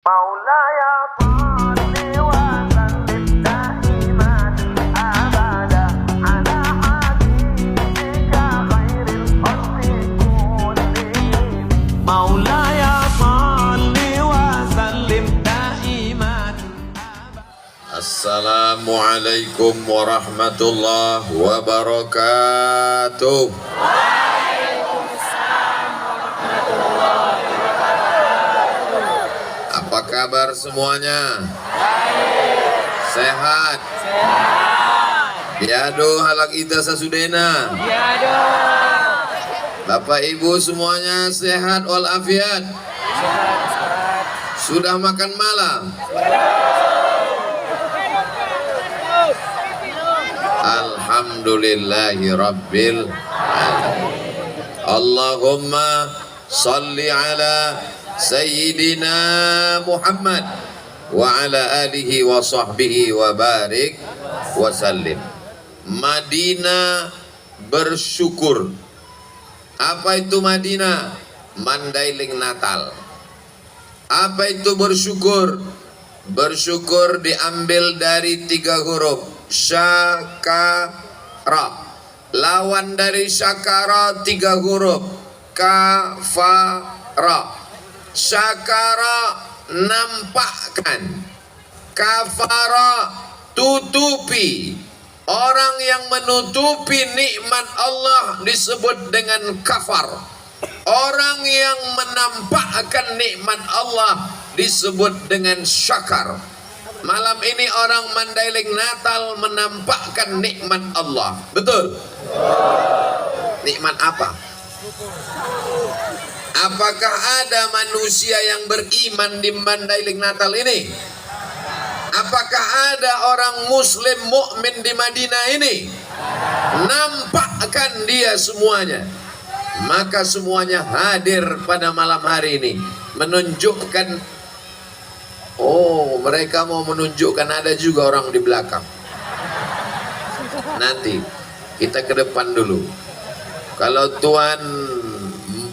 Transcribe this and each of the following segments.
مولاي صل وسلم دائما ابدا على حبيبك خير الخلق كلهم مولاي صل وسلم دائما Assalamualaikum warahmatullahi wabarakatuh. Apa kabar semuanya? Sehat? Biado halak ita sasudena. Bapak Ibu semuanya sehat walafiat? Sudah makan malam? Alhamdulillahi Rabbil Alamin. Allahumma salli ala Sayyidina Muhammad wa ala alihi wa sahbihi wa barik wa sallim. Madinah bersyukur. Apa itu Madinah? Mandailing Natal. Apa itu bersyukur? Bersyukur diambil dari 3 huruf. Syakara. Lawan dari syakara 3 huruf. Kafara. Syakara nampakkan. Kafara tutupi. Orang yang menutupi nikmat Allah disebut dengan kafar. Orang yang menampakkan nikmat Allah disebut dengan syakar. Malam ini orang Mandailing Natal menampakkan nikmat Allah. Betul? Nikmat apa? Apakah ada manusia yang beriman di Mandailing Natal ini? Apakah ada orang muslim mukmin di Madinah ini? Nampakkan dia semuanya. Maka semuanya hadir pada malam hari ini menunjukkan, oh, mereka mau menunjukkan ada juga orang di belakang. Nanti kita ke depan dulu. Kalau Tuhan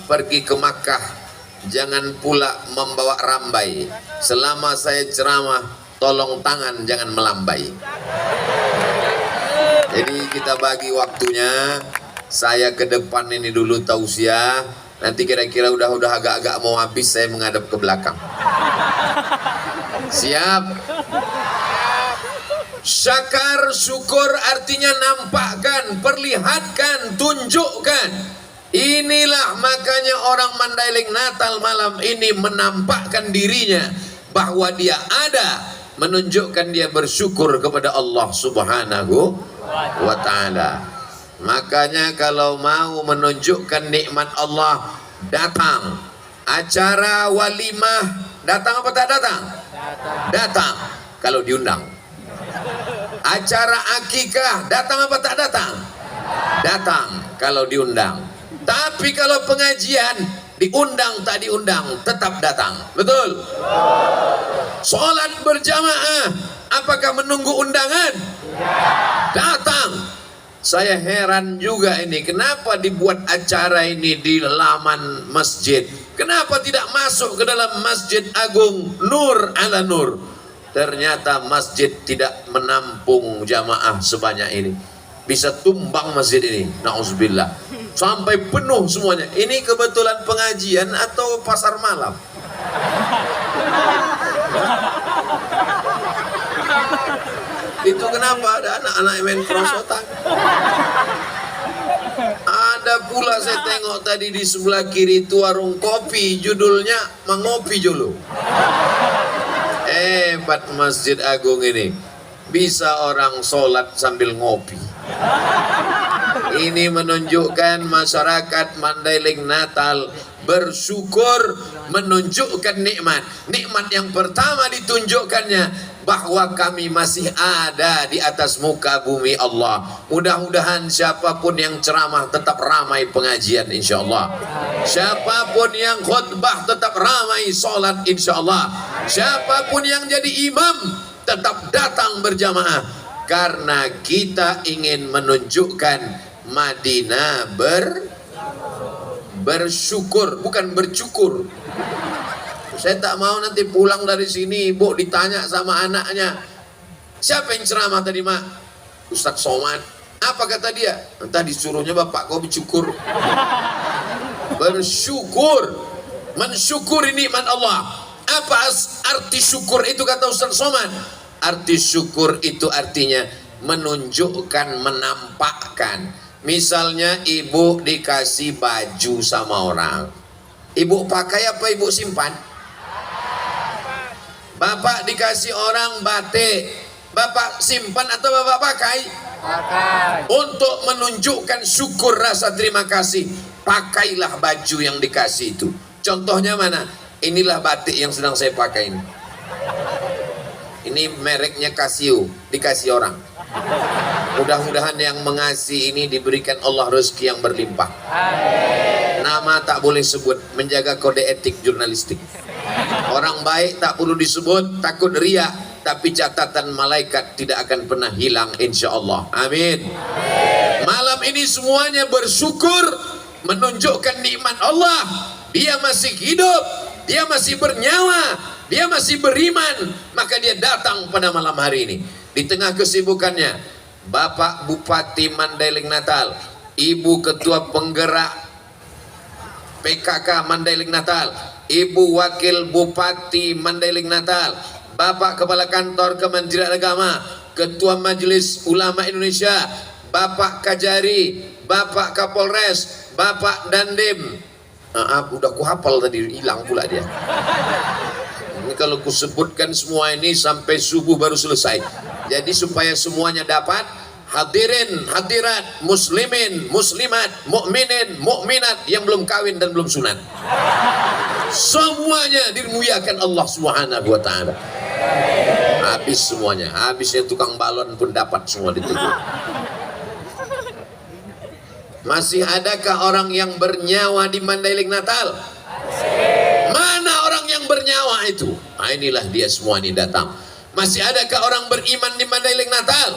pergi ke Makkah, jangan pula membawa rambai. Selama saya ceramah, tolong tangan jangan melambai. Jadi kita bagi waktunya. Saya ke depan ini dulu tausiah. Nanti kira-kira udah agak-agak mau habis, saya menghadap ke belakang. Siap? Syakar, syukur artinya nampakkan, perlihatkan, tunjukkan. Inilah makanya orang Mandailing Natal malam ini menampakkan dirinya bahwa dia ada, menunjukkan dia bersyukur kepada Allah Subhanahu wa Ta'ala. Makanya kalau mau menunjukkan nikmat Allah, datang. Acara walimah, datang apa tak datang? Datang kalau diundang. Acara akikah, datang apa tak datang? Datang kalau diundang. Tapi kalau pengajian, diundang tak diundang, tetap datang. Betul? Sholat berjamaah, apakah menunggu undangan? Datang. Saya heran juga ini, kenapa dibuat acara ini di laman masjid? Kenapa tidak masuk ke dalam Masjid Agung Nur ala Nur? Ternyata masjid tidak menampung jamaah sebanyak ini. Bisa tumbang masjid ini, na'udzubillah. Sampai penuh semuanya. Ini kebetulan pengajian atau pasar malam? Itu kenapa ada anak-anak yang main perosotan? Ada pula saya tengok tadi di sebelah kiri itu warung kopi, judulnya Mengopi Julu. Hebat Masjid Agung ini. Bisa orang sholat sambil ngopi. Ini menunjukkan masyarakat Mandailing Natal bersyukur, menunjukkan nikmat. Nikmat yang pertama ditunjukkannya bahwa kami masih ada di atas muka bumi Allah. Mudah-mudahan siapapun yang ceramah tetap ramai pengajian insyaallah. Siapapun yang khutbah tetap ramai sholat insyaallah. Siapapun yang jadi imam tetap datang berjamaah. Karena kita ingin menunjukkan Madinah bersyukur, bukan bercukur. Saya tak mau nanti pulang dari sini ibu ditanya sama anaknya, siapa yang ceramah tadi mak? Ustadz Somad. Apa kata dia? Entah disuruhnya bapak kau bersyukur. Bersyukur, mensyukuri nikmat Allah. Apa arti syukur itu kata Ustadz Somad? Arti syukur itu artinya menunjukkan, menampakkan. Misalnya ibu dikasih baju sama orang, ibu pakai apa ibu simpan? Bapak dikasih orang batik, bapak simpan atau bapak pakai? Pakai. Untuk menunjukkan syukur rasa terima kasih, pakailah baju yang dikasih itu. Contohnya mana? Inilah batik yang sedang saya pakai ini. Ini mereknya Casio, dikasih orang. Mudah-mudahan yang mengasih ini diberikan Allah rezeki yang berlimpah. Nama tak boleh sebut, menjaga kode etik jurnalistik. Orang baik tak perlu disebut, takut riya, tapi catatan malaikat tidak akan pernah hilang insya Allah. Amin. Malam ini semuanya bersyukur, menunjukkan nikmat Allah. Dia masih hidup, dia masih bernyawa, dia masih beriman, maka dia datang pada malam hari ini. Di tengah kesibukannya, Bapak Bupati Mandailing Natal, Ibu Ketua Penggerak PKK Mandailing Natal, Ibu Wakil Bupati Mandailing Natal, Bapak Kepala Kantor Kementerian Agama, Ketua Majelis Ulama Indonesia, Bapak Kajari, Bapak Kapolres, Bapak Dandim. Udah kuhafal tadi, hilang pula dia. Ini kalau kusebutkan semua ini sampai subuh baru selesai. Jadi supaya semuanya dapat, hadirin, hadirat, muslimin, muslimat, mukminin, mukminat yang belum kawin dan belum sunat, semuanya dimuliakan Allah Subhanahu wa taala. Habis semuanya, habisnya tukang balon pun dapat semua ditegur. Masih adakah orang yang bernyawa di Mandailing Natal? Mana orang yang bernyawa itu? Nah, inilah dia semua ini datang. Masih adakah orang beriman di Mandailing Natal?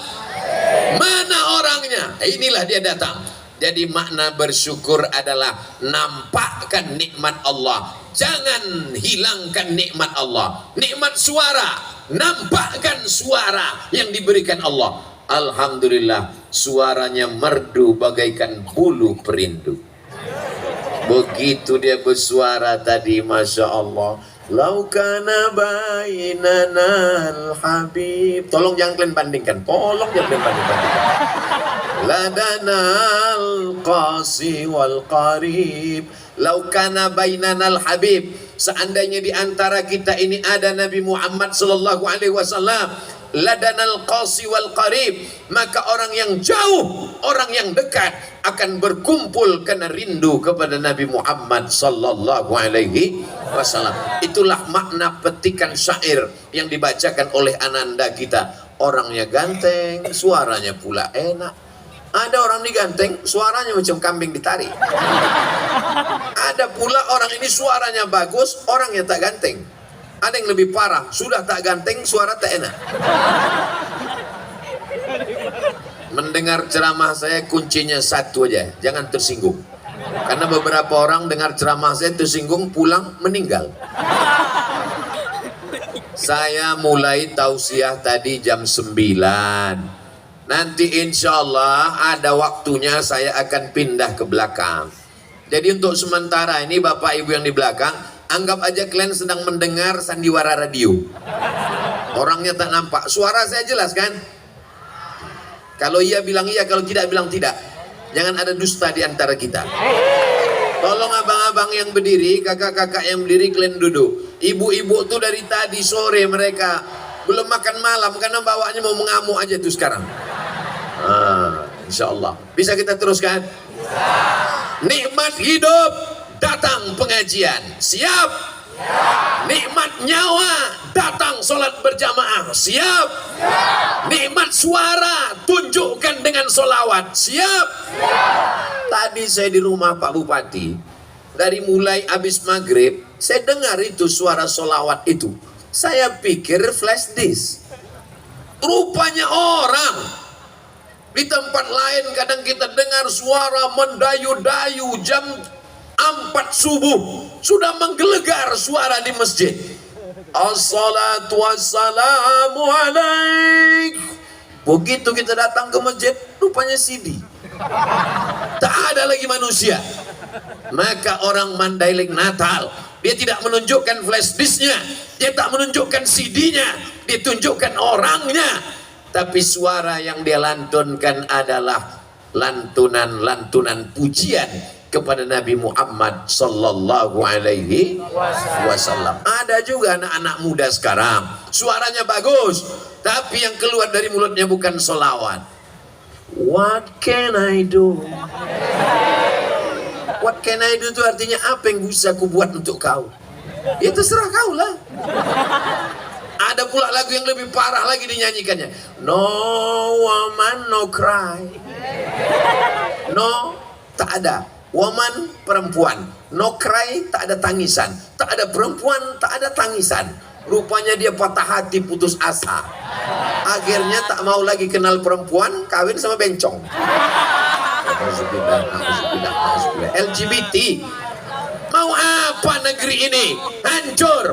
Mana orangnya? Inilah dia datang. Jadi makna bersyukur adalah nampakkan nikmat Allah, jangan hilangkan nikmat Allah. Nikmat suara, nampakkan suara yang diberikan Allah. Alhamdulillah, suaranya merdu bagaikan bulu perindu. Begitu dia bersuara tadi, Masya Allah. Laukana bainana al-habib. Tolong jangan kalian bandingkan. Tolong jangan kalian bandingkan. Ladana al-qasi wal-qarib. Laukana bainana al-habib. Seandainya di antara kita ini ada Nabi Muhammad sallallahu alaihi wasallam, ladanal qasi wal qarib, maka orang yang jauh, orang yang dekat akan berkumpul karena rindu kepada Nabi Muhammad sallallahu alaihi wasallam. Itulah makna petikan syair yang dibacakan oleh ananda kita. Orangnya ganteng, suaranya pula enak. Ada orang ini ganteng, suaranya macam kambing ditarik. Ada pula orang ini suaranya bagus, orangnya tak ganteng. Ada yang lebih parah, sudah tak ganteng, suara tak enak. Mendengar ceramah saya kuncinya satu aja, jangan tersinggung. Karena beberapa orang dengar ceramah saya tersinggung, pulang meninggal. Saya mulai tausiah tadi jam 9. Nanti insya Allah ada waktunya saya akan pindah ke belakang. Jadi untuk sementara ini Bapak Ibu yang di belakang, anggap aja kalian sedang mendengar sandiwara radio. Orangnya tak nampak, suara saya jelas kan? Kalau iya bilang iya, kalau tidak bilang tidak. Jangan ada dusta di antara kita. Tolong abang-abang yang berdiri, kakak-kakak yang berdiri, kalian duduk. Ibu-ibu tuh dari tadi sore mereka belum makan malam karena bawanya mau mengamuk aja tuh sekarang. Insya Allah bisa kita teruskan. Nikmat hidup, datang pengajian, siap. Nikmat nyawa, datang sholat berjamaah, siap. Nikmat suara, tunjukkan dengan sholawat, siap. Tadi saya di rumah Pak Bupati, dari mulai habis maghrib saya dengar itu suara sholawat itu. Saya pikir flash disk, rupanya orang. Di tempat lain kadang kita dengar suara mendayu-dayu jam 4 subuh. sudah menggelegar suara di masjid. Assalatu wassalamu alaik. Begitu kita datang ke masjid, rupanya CD. Tak ada lagi manusia. Maka orang Mandailing Natal, dia tidak menunjukkan flash disknya, dia tak menunjukkan CD-nya, dia tunjukkan orangnya. Tapi suara yang dia lantunkan adalah lantunan-lantunan pujian kepada Nabi Muhammad sallallahu alaihi wasallam. Ada juga anak-anak muda sekarang, suaranya bagus, tapi yang keluar dari mulutnya bukan solawat. What can I do? What can I do itu artinya apa yang bisa aku buat untuk kau? Ya terserah kau lah. Ada pula lagu yang lebih parah lagi dinyanyikannya. No woman no cry. No, tak ada. Woman, perempuan. No cry, tak ada tangisan. Tak ada perempuan, tak ada tangisan. Rupanya dia patah hati, putus asa. Akhirnya tak mau lagi kenal perempuan, kawin sama bencong. LGBT. Mau apa negeri ini? Hancur.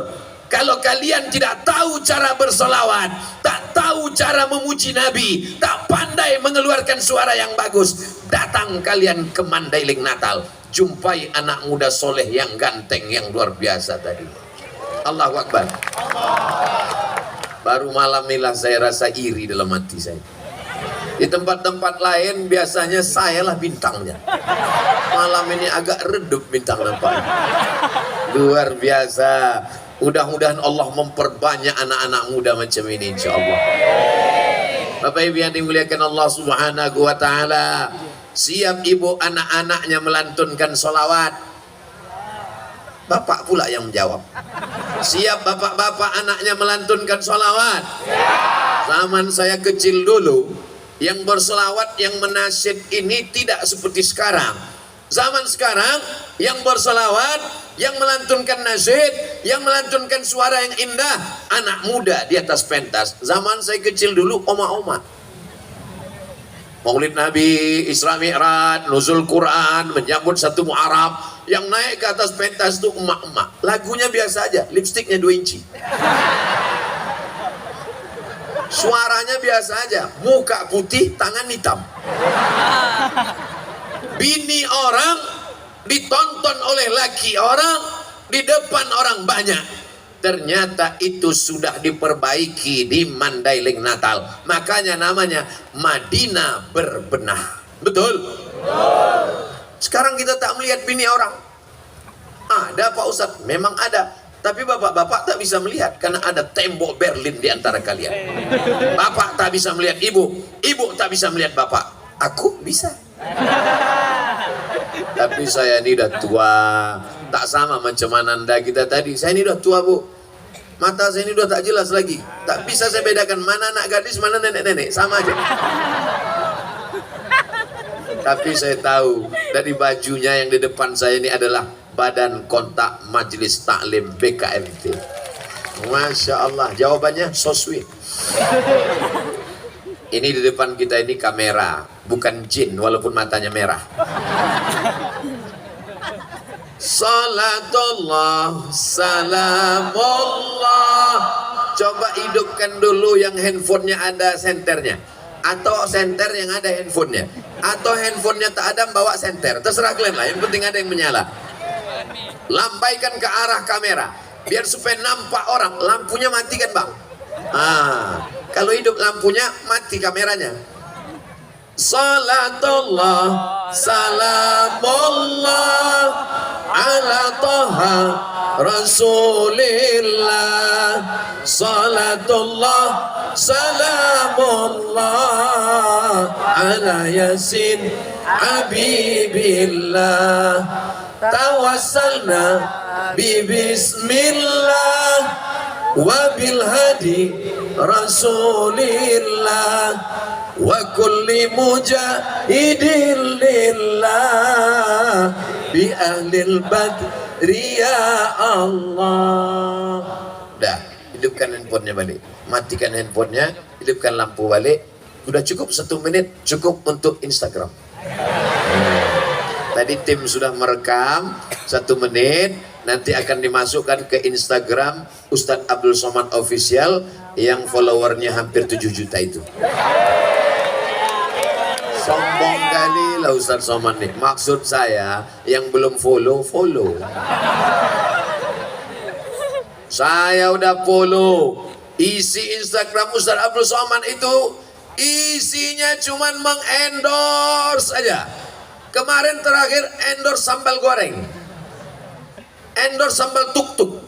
Kalau kalian tidak tahu cara bersolawat, tak tahu cara memuji Nabi, tak pandai mengeluarkan suara yang bagus, datang kalian ke Mandailing Natal, jumpai anak muda soleh yang ganteng, yang luar biasa tadi. Allahu Akbar. Baru malam inilah saya rasa iri dalam hati saya. Di tempat-tempat lain biasanya saya lah bintangnya. Malam ini agak redup bintang nampaknya. Luar biasa. Mudah-mudahan Allah memperbanyak anak-anak muda macam ini, insyaAllah. Bapak Ibu yang dimuliakan Allah Subhanahu wa Ta'ala, siap ibu anak-anaknya melantunkan solawat, bapak pula yang menjawab. Siap bapak-bapak anaknya melantunkan solawat? Zaman saya kecil dulu, yang bersolawat, yang menasyid ini tidak seperti sekarang. Zaman sekarang yang bersolawat, yang melantunkan nasyid, yang melantunkan suara yang indah, anak muda di atas pentas. Zaman saya kecil dulu oma-oma. Maulid Nabi, Isra Mi'raj, nuzul Quran, menyambut 1 Muharram, yang naik ke atas pentas itu emak-emak. Lagunya biasa aja, lipstiknya 2 inci. Suaranya biasa aja, muka putih, tangan hitam. Bini orang ditonton oleh laki orang di depan orang banyak. Ternyata itu sudah diperbaiki di Mandailing Natal. Makanya namanya Madinah berbenah. Betul? Sekarang kita tak melihat bini orang. Ada Pak Ustadz? Memang ada. Tapi bapak-bapak tak bisa melihat karena ada tembok Berlin di antara kalian. Bapak tak bisa melihat ibu, ibu tak bisa melihat bapak. Aku bisa. Tapi saya ini udah tua, tak sama macam Ananda kita tadi. Saya ini udah tua, Bu. Mata saya ini udah tak jelas lagi. Tak bisa saya bedakan mana anak gadis, mana nenek-nenek. Sama aja. Tapi saya tahu dari bajunya yang di depan saya ini adalah Badan Kontak Majelis Taklim BKMT. Masya Allah, jawabannya so sweet. Ini di depan kita ini kamera, bukan jin walaupun matanya merah. Salatullah, salamullah. Coba hidupkan dulu yang handphonenya ada senternya, atau senter yang ada handphonenya, atau handphonenya tak ada bawa senter. Terserah kalian lah, yang penting ada yang menyala. Lambaikan ke arah kamera, biar supaya nampak orang. Lampunya mati kan bang? Kalau hidup lampunya, mati kameranya. Salatullah, salamullah ala Taha Rasulillah. Salatullah, salamullah ala Yasin Habibillah. Tawassalna bi bismillah wa bil hadi Rasulillah wa kulli mujahidin lillah bi ahlil badri ya Allah. Dah, hidupkan handphonenya balik, matikan handphonenya, hidupkan lampu balik. Udah cukup 1 menit, cukup untuk Instagram. Tadi tim sudah merekam 1 menit, nanti akan dimasukkan ke Instagram Ustadz Abdul Somad Official yang followernya hampir 7 juta itu. Sombong kali lah Ustadz Somad nih. Maksud saya yang belum follow. Saya udah follow. Isi Instagram Ustadz Abdul Somad itu isinya cuman mengendorse aja. Kemarin terakhir endorse sambal goreng, endorse sambal tuk-tuk,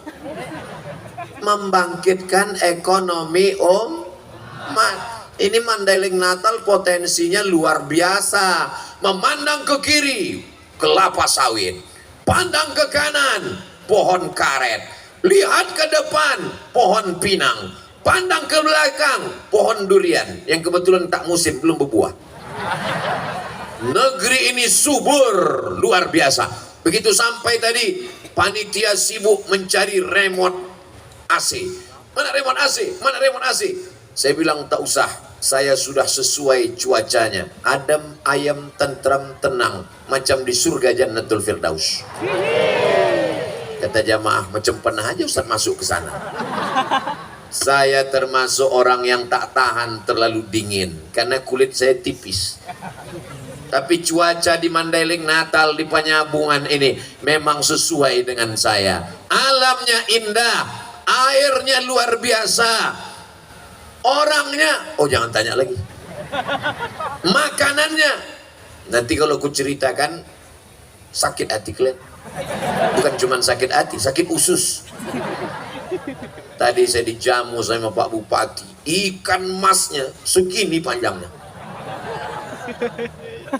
membangkitkan ekonomi umat. Ini Mandailing Natal potensinya luar biasa. Memandang ke kiri, kelapa sawit, pandang ke kanan, pohon karet, lihat ke depan, pohon pinang, pandang ke belakang, pohon durian yang kebetulan tak musim, belum berbuah. Negeri ini subur luar biasa. Begitu sampai tadi, panitia sibuk mencari remote AC. Mana remote AC? Mana remote AC? Saya bilang tak usah, saya sudah sesuai cuacanya. Adem, ayam, tentram, tenang, macam di surga Jannatul Firdaus. Kata jamaah, macam pernah aja Ustaz masuk ke sana. Saya termasuk orang yang tak tahan terlalu dingin karena kulit saya tipis. Tapi cuaca di Mandailing Natal di Penyambungan ini memang sesuai dengan saya. Alamnya indah, airnya luar biasa, orangnya, oh jangan tanya lagi, makanannya. Nanti kalau ku ceritakan sakit hati kalian. Bukan cuma sakit hati, sakit usus. Tadi saya dijamu sama Pak Bupati, ikan masnya segini panjangnya.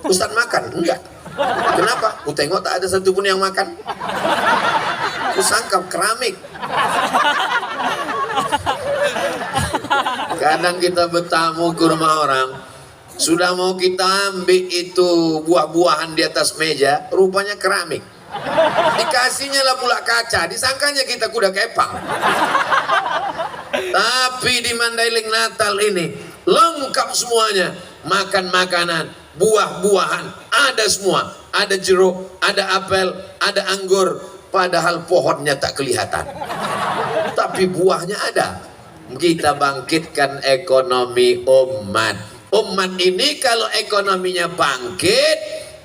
Ustaz makan? Enggak. Kenapa? Ku tengok tak ada satupun yang makan. Ku sangka keramik. Kadang kita bertamu ke rumah orang, sudah mau kita ambil itu buah-buahan di atas meja, rupanya keramik. Dikasihnya lah pula kaca, disangkanya kita kuda kepang. Tapi di Mandailing Natal ini lengkap semuanya. Makan makanan, buah-buahan, ada semua. Ada jeruk, ada apel, ada anggur. Padahal pohonnya tak kelihatan, tapi buahnya ada. Kita bangkitkan ekonomi umat. Umat ini kalau ekonominya bangkit,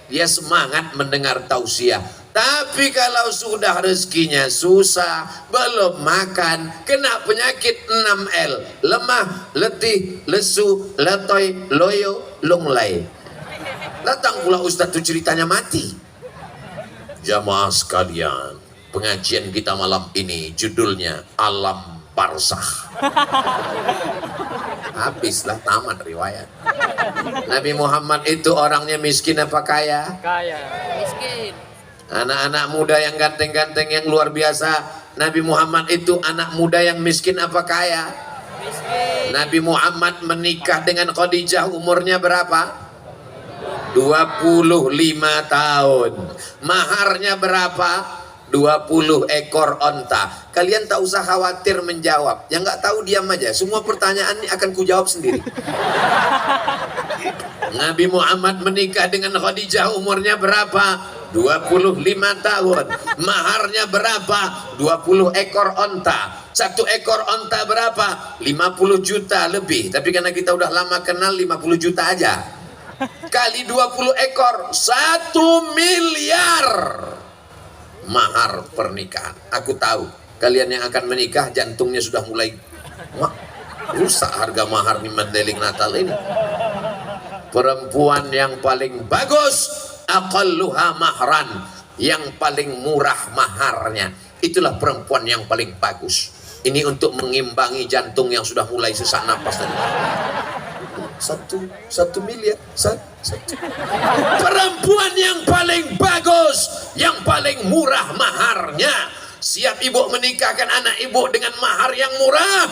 dia semangat mendengar tausiah. Tapi kalau sudah rezekinya susah, belum makan, kena penyakit 6L, lemah, letih, lesu, letoy, loyo, lunglai. Datang pula Ustaz itu ceritanya mati. Jamaah sekalian, pengajian kita malam ini judulnya Alam Barzakh. Habislah, tamat riwayat. Nabi Muhammad itu orangnya miskin apa kaya? Kaya. Miskin. Anak-anak muda yang ganteng-ganteng yang luar biasa, Nabi Muhammad itu anak muda yang miskin apa kaya? Miskin. Nabi Muhammad menikah dengan Khadijah umurnya berapa? 25 tahun. Maharnya berapa? 20 ekor onta. Kalian tak usah khawatir menjawab. Yang nggak tahu diam aja. Semua pertanyaan ini akan kujawab sendiri. Nabi Muhammad menikah dengan Khadijah umurnya berapa? 25 tahun. Maharnya berapa? 20 ekor onta. Satu ekor onta berapa? 50 juta lebih. Tapi karena kita udah lama kenal, 50 juta aja. Kali 20 ekor, 1 miliar mahar pernikahan. Aku tahu kalian yang akan menikah jantungnya sudah mulai rusak harga mahar di Mandailing Natal ini. Perempuan yang paling bagus, aqalluha mahran, yang paling murah maharnya, itulah perempuan yang paling bagus. Ini untuk mengimbangi jantung yang sudah mulai sesak napas tadi. 1 miliar. Perempuan yang paling bagus, yang paling murah maharnya. Siap ibu menikahkan anak ibu dengan mahar yang murah?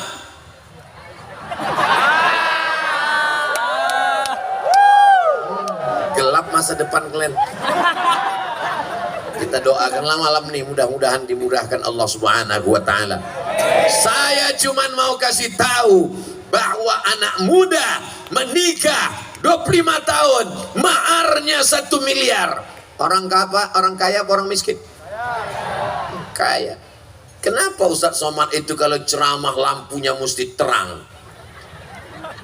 Gelap masa depan kalian. Kita doakanlah malam nih, mudah-mudahan dimudahkan Allah Subhanahu wa taala. Saya cuman mau kasih tahu bahwa anak muda menikah 25 tahun, maharnya 1 miliar. Orang kaya apa orang miskin? kaya. Kenapa Ustadz Somad itu kalau ceramah lampunya mesti terang?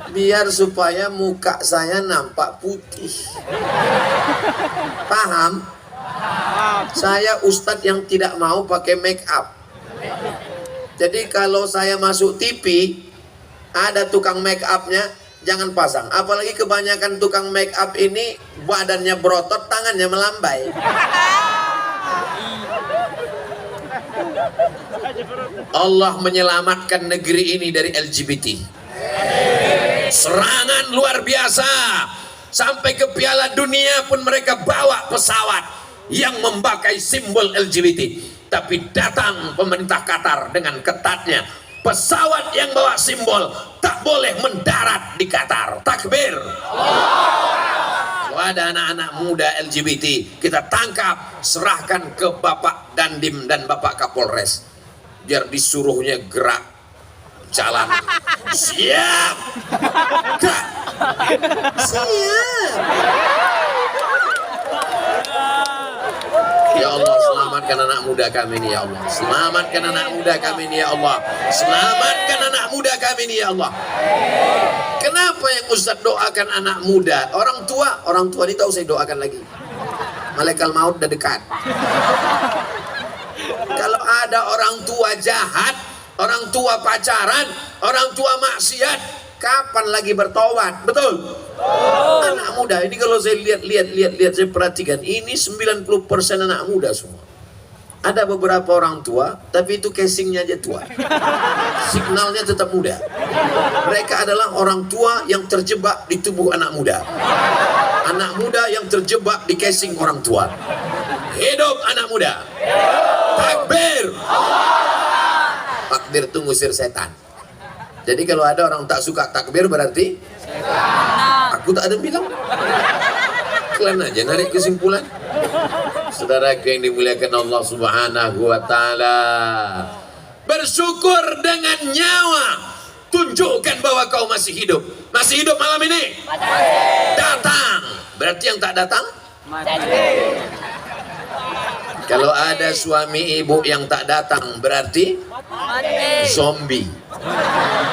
Biar supaya muka saya nampak putih. Paham? Saya ustadz yang tidak mau pakai make up. Jadi kalau saya masuk TV, ada tukang make upnya, jangan pasang. Apalagi kebanyakan tukang make up ini badannya berotot, tangannya melambai. Allah menyelamatkan negeri ini dari LGBT. Serangan luar biasa. Sampai ke Piala Dunia pun mereka bawa pesawat yang memakai simbol LGBT. Tapi datang pemerintah Qatar dengan ketatnya, pesawat yang bawa simbol tak boleh mendarat di Qatar. Takbir. Kalau ada anak-anak muda LGBT, kita tangkap, serahkan ke Bapak Dandim dan Bapak Kapolres, biar disuruhnya gerak jalan. Siap. Gak. Siap. Ya Allah, selamatkan anak muda kami ini ya Allah. Selamatkan anak muda kami ini ya Allah. Selamatkan anak muda kami ini ya Allah. Kenapa yang Ustaz doakan anak muda? Orang tua ini tahu saya doakan lagi. Malaikat maut udah dekat. Kalau ada orang tua jahat, orang tua pacaran, orang tua maksiat, kapan lagi bertobat? Betul? Anak muda ini kalau saya lihat saya perhatikan, ini 90% anak muda semua. Ada beberapa orang tua, tapi itu casingnya aja tua. Signalnya tetap muda. Mereka adalah orang tua yang terjebak di tubuh anak muda. Anak muda yang terjebak di casing orang tua. Hidup anak muda. Takbir. Takbir itu ngusir setan. Jadi kalau ada orang tak suka takbir berarti aku tak ada bilang. Kalian aja narik kesimpulan. Saudara yang dimuliakan Allah Subhanahu wa taala. Bersyukur dengan nyawa. Tunjukkan bahwa kau masih hidup. Masih hidup malam ini? Datang. Berarti yang tak datang? Kalau ada suami ibu yang tak datang berarti zombie.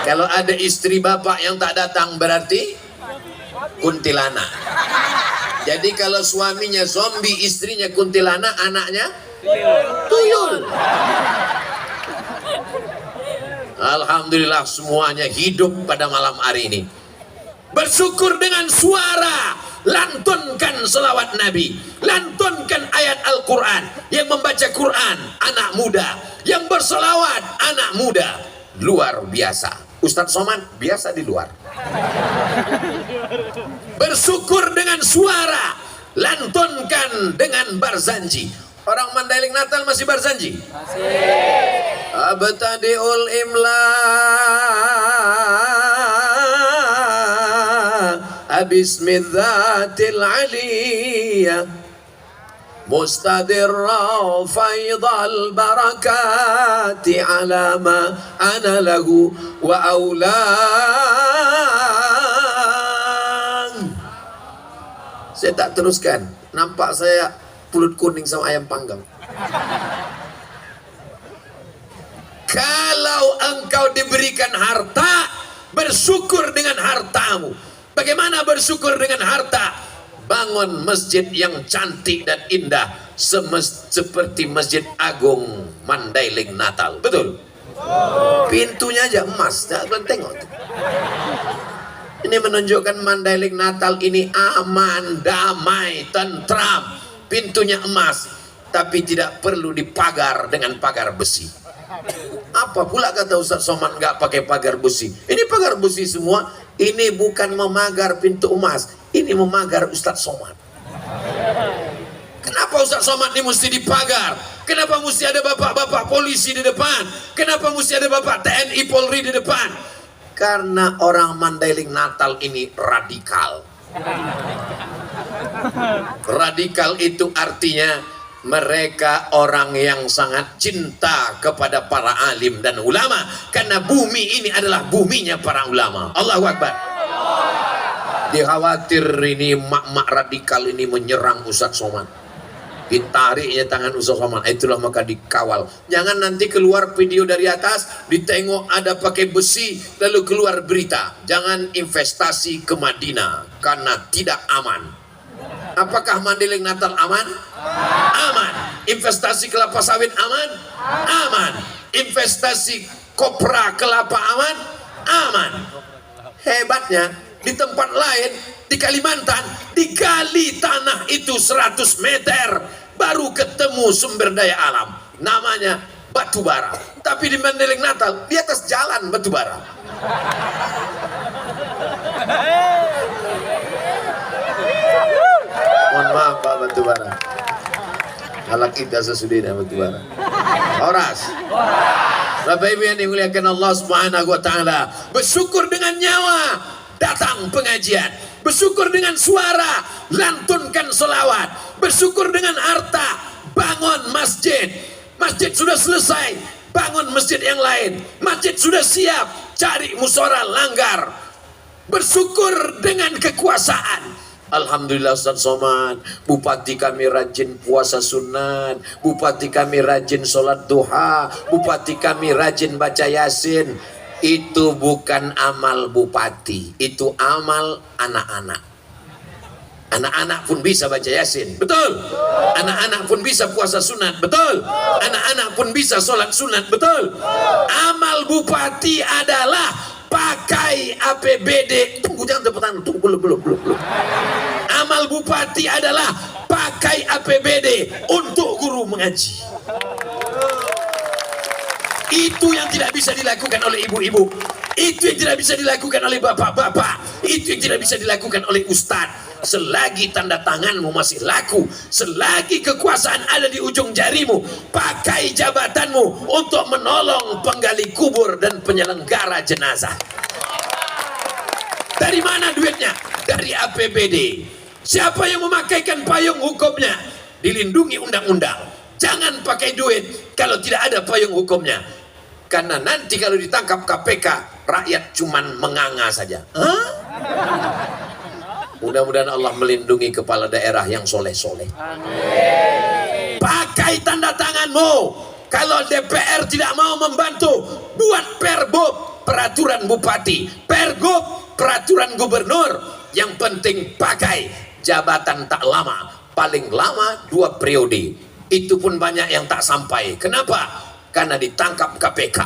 Kalau ada istri bapak yang tak datang berarti kuntilanak. Jadi kalau suaminya zombie, istrinya kuntilanak, anaknya tuyul. Alhamdulillah semuanya hidup pada malam hari ini. Bersyukur dengan suara. Lantunkan selawat Nabi, lantunkan ayat Al-Quran. Yang membaca Quran anak muda, yang berselawat anak muda. Luar biasa. Ustadz Somad biasa di luar. Bersyukur dengan suara, lantunkan dengan barzanji. Orang Mandailing Natal masih barzanji? Masih. Abtadi'ul imla Bismidzatil aliyah mustadirra faidal barakati ala ma ana lahu wa aulang. Saya tak teruskan, nampak saya pulut kuning sama ayam panggang. Kalau engkau diberikan harta, bersyukur dengan hartamu. Bagaimana bersyukur dengan harta? Bangun masjid yang cantik dan indah seperti Masjid Agung Mandailing Natal. Betul? Pintunya aja emas. Tengok. Ini menunjukkan Mandailing Natal ini aman, damai, tentram. Pintunya emas, tapi tidak perlu dipagar dengan pagar besi. Apa pula kata Ustaz Somad nggak pakai pagar besi? Ini pagar besi semua. Ini bukan memagar pintu emas, ini memagar Ustaz Somad. Kenapa Ustaz Somad ini mesti dipagar? Kenapa mesti ada bapak-bapak polisi di depan? Kenapa mesti ada bapak TNI Polri di depan? Karena orang Mandailing Natal ini radikal. Radikal itu artinya mereka orang yang sangat cinta kepada para alim dan ulama, karena bumi ini adalah buminya para ulama. Allahu Akbar. Dikhawatir ini mak-mak radikal ini menyerang Ustaz Somad. Ditariknya tangan Ustaz Somad, itulah maka dikawal. Jangan nanti keluar video dari atas, ditengok ada pakai besi, lalu keluar berita. Jangan investasi ke Madinah, karena tidak aman. Apakah Mandailing Natal aman? Aman. Investasi kelapa sawit aman? Aman. Investasi kopra kelapa aman? Aman. Hebatnya, di tempat lain, di Kalimantan, digali tanah itu 100 meter, baru ketemu sumber daya alam. Namanya batu bara. Tapi di Mandailing Natal, di atas jalan batu bara. Mohon maaf Pak batu bara. Kalau kita sesudahnya batu bara. Horas. Bapak Ibu yang dimuliakan Allah Subhanahu wa taala, bersyukur dengan nyawa datang pengajian, bersyukur dengan suara lantunkan selawat, bersyukur dengan harta bangun masjid. Masjid sudah selesai, bangun masjid yang lain. Masjid sudah siap, cari musyawarah langgar. Bersyukur dengan kekuasaan. Alhamdulillah Ustaz Somad, bupati kami rajin puasa sunat, bupati kami rajin sholat duha, bupati kami rajin baca yasin. Itu bukan amal bupati, itu amal anak-anak. Anak-anak pun bisa baca yasin, betul. Anak-anak pun bisa puasa sunat, betul. Anak-anak pun bisa sholat sunat, betul. Amal bupati adalah pakai APBD. Tunggu, jangan tepuk tangan, tunggu, belum. Amal bupati adalah pakai APBD untuk guru mengaji. Itu yang tidak bisa dilakukan oleh ibu-ibu, itu yang tidak bisa dilakukan oleh bapak-bapak, itu yang tidak bisa dilakukan oleh ustadz. Selagi tanda tanganmu masih laku, selagi kekuasaan ada di ujung jarimu, pakai jabatanmu untuk menolong penggali kubur dan penyelenggara jenazah. Dari mana duitnya? Dari APBD. Siapa yang memakaikan payung hukumnya? Dilindungi undang-undang. Jangan pakai duit kalau tidak ada payung hukumnya. Karena nanti kalau ditangkap KPK, rakyat cuman menganga saja. Hah? Mudah-mudahan Allah melindungi kepala daerah yang soleh-soleh. Pakai tanda tanganmu. Kalau DPR tidak mau membantu, buat Pergub, peraturan bupati, Pergub, peraturan gubernur. Yang penting pakai. Jabatan tak lama, paling lama 2 periode. Itu pun banyak yang tak sampai. Kenapa? Karena ditangkap KPK.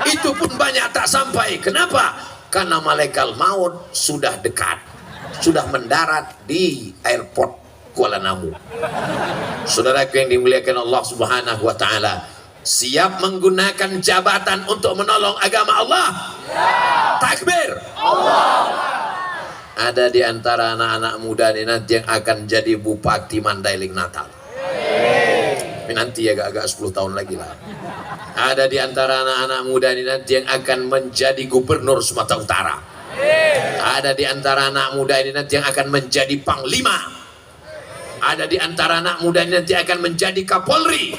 Itu pun banyak tak sampai. Kenapa? Karena malaikat maut sudah dekat, sudah mendarat di airport Kuala Namu. Saudaraku yang dimuliakan Allah Subhanahu wa taala, siap menggunakan jabatan untuk menolong agama Allah? Takbir. Ada di antara anak-anak muda ini nanti yang akan jadi bupati Mandailing Natal. Nanti agak-agak 10 tahun lagi lah. Ada di antara anak-anak muda ini nanti yang akan menjadi gubernur Sumatera Utara. Ada di antara anak muda ini nanti yang akan menjadi panglima. Ada di antara anak muda ini nanti akan menjadi Kapolri.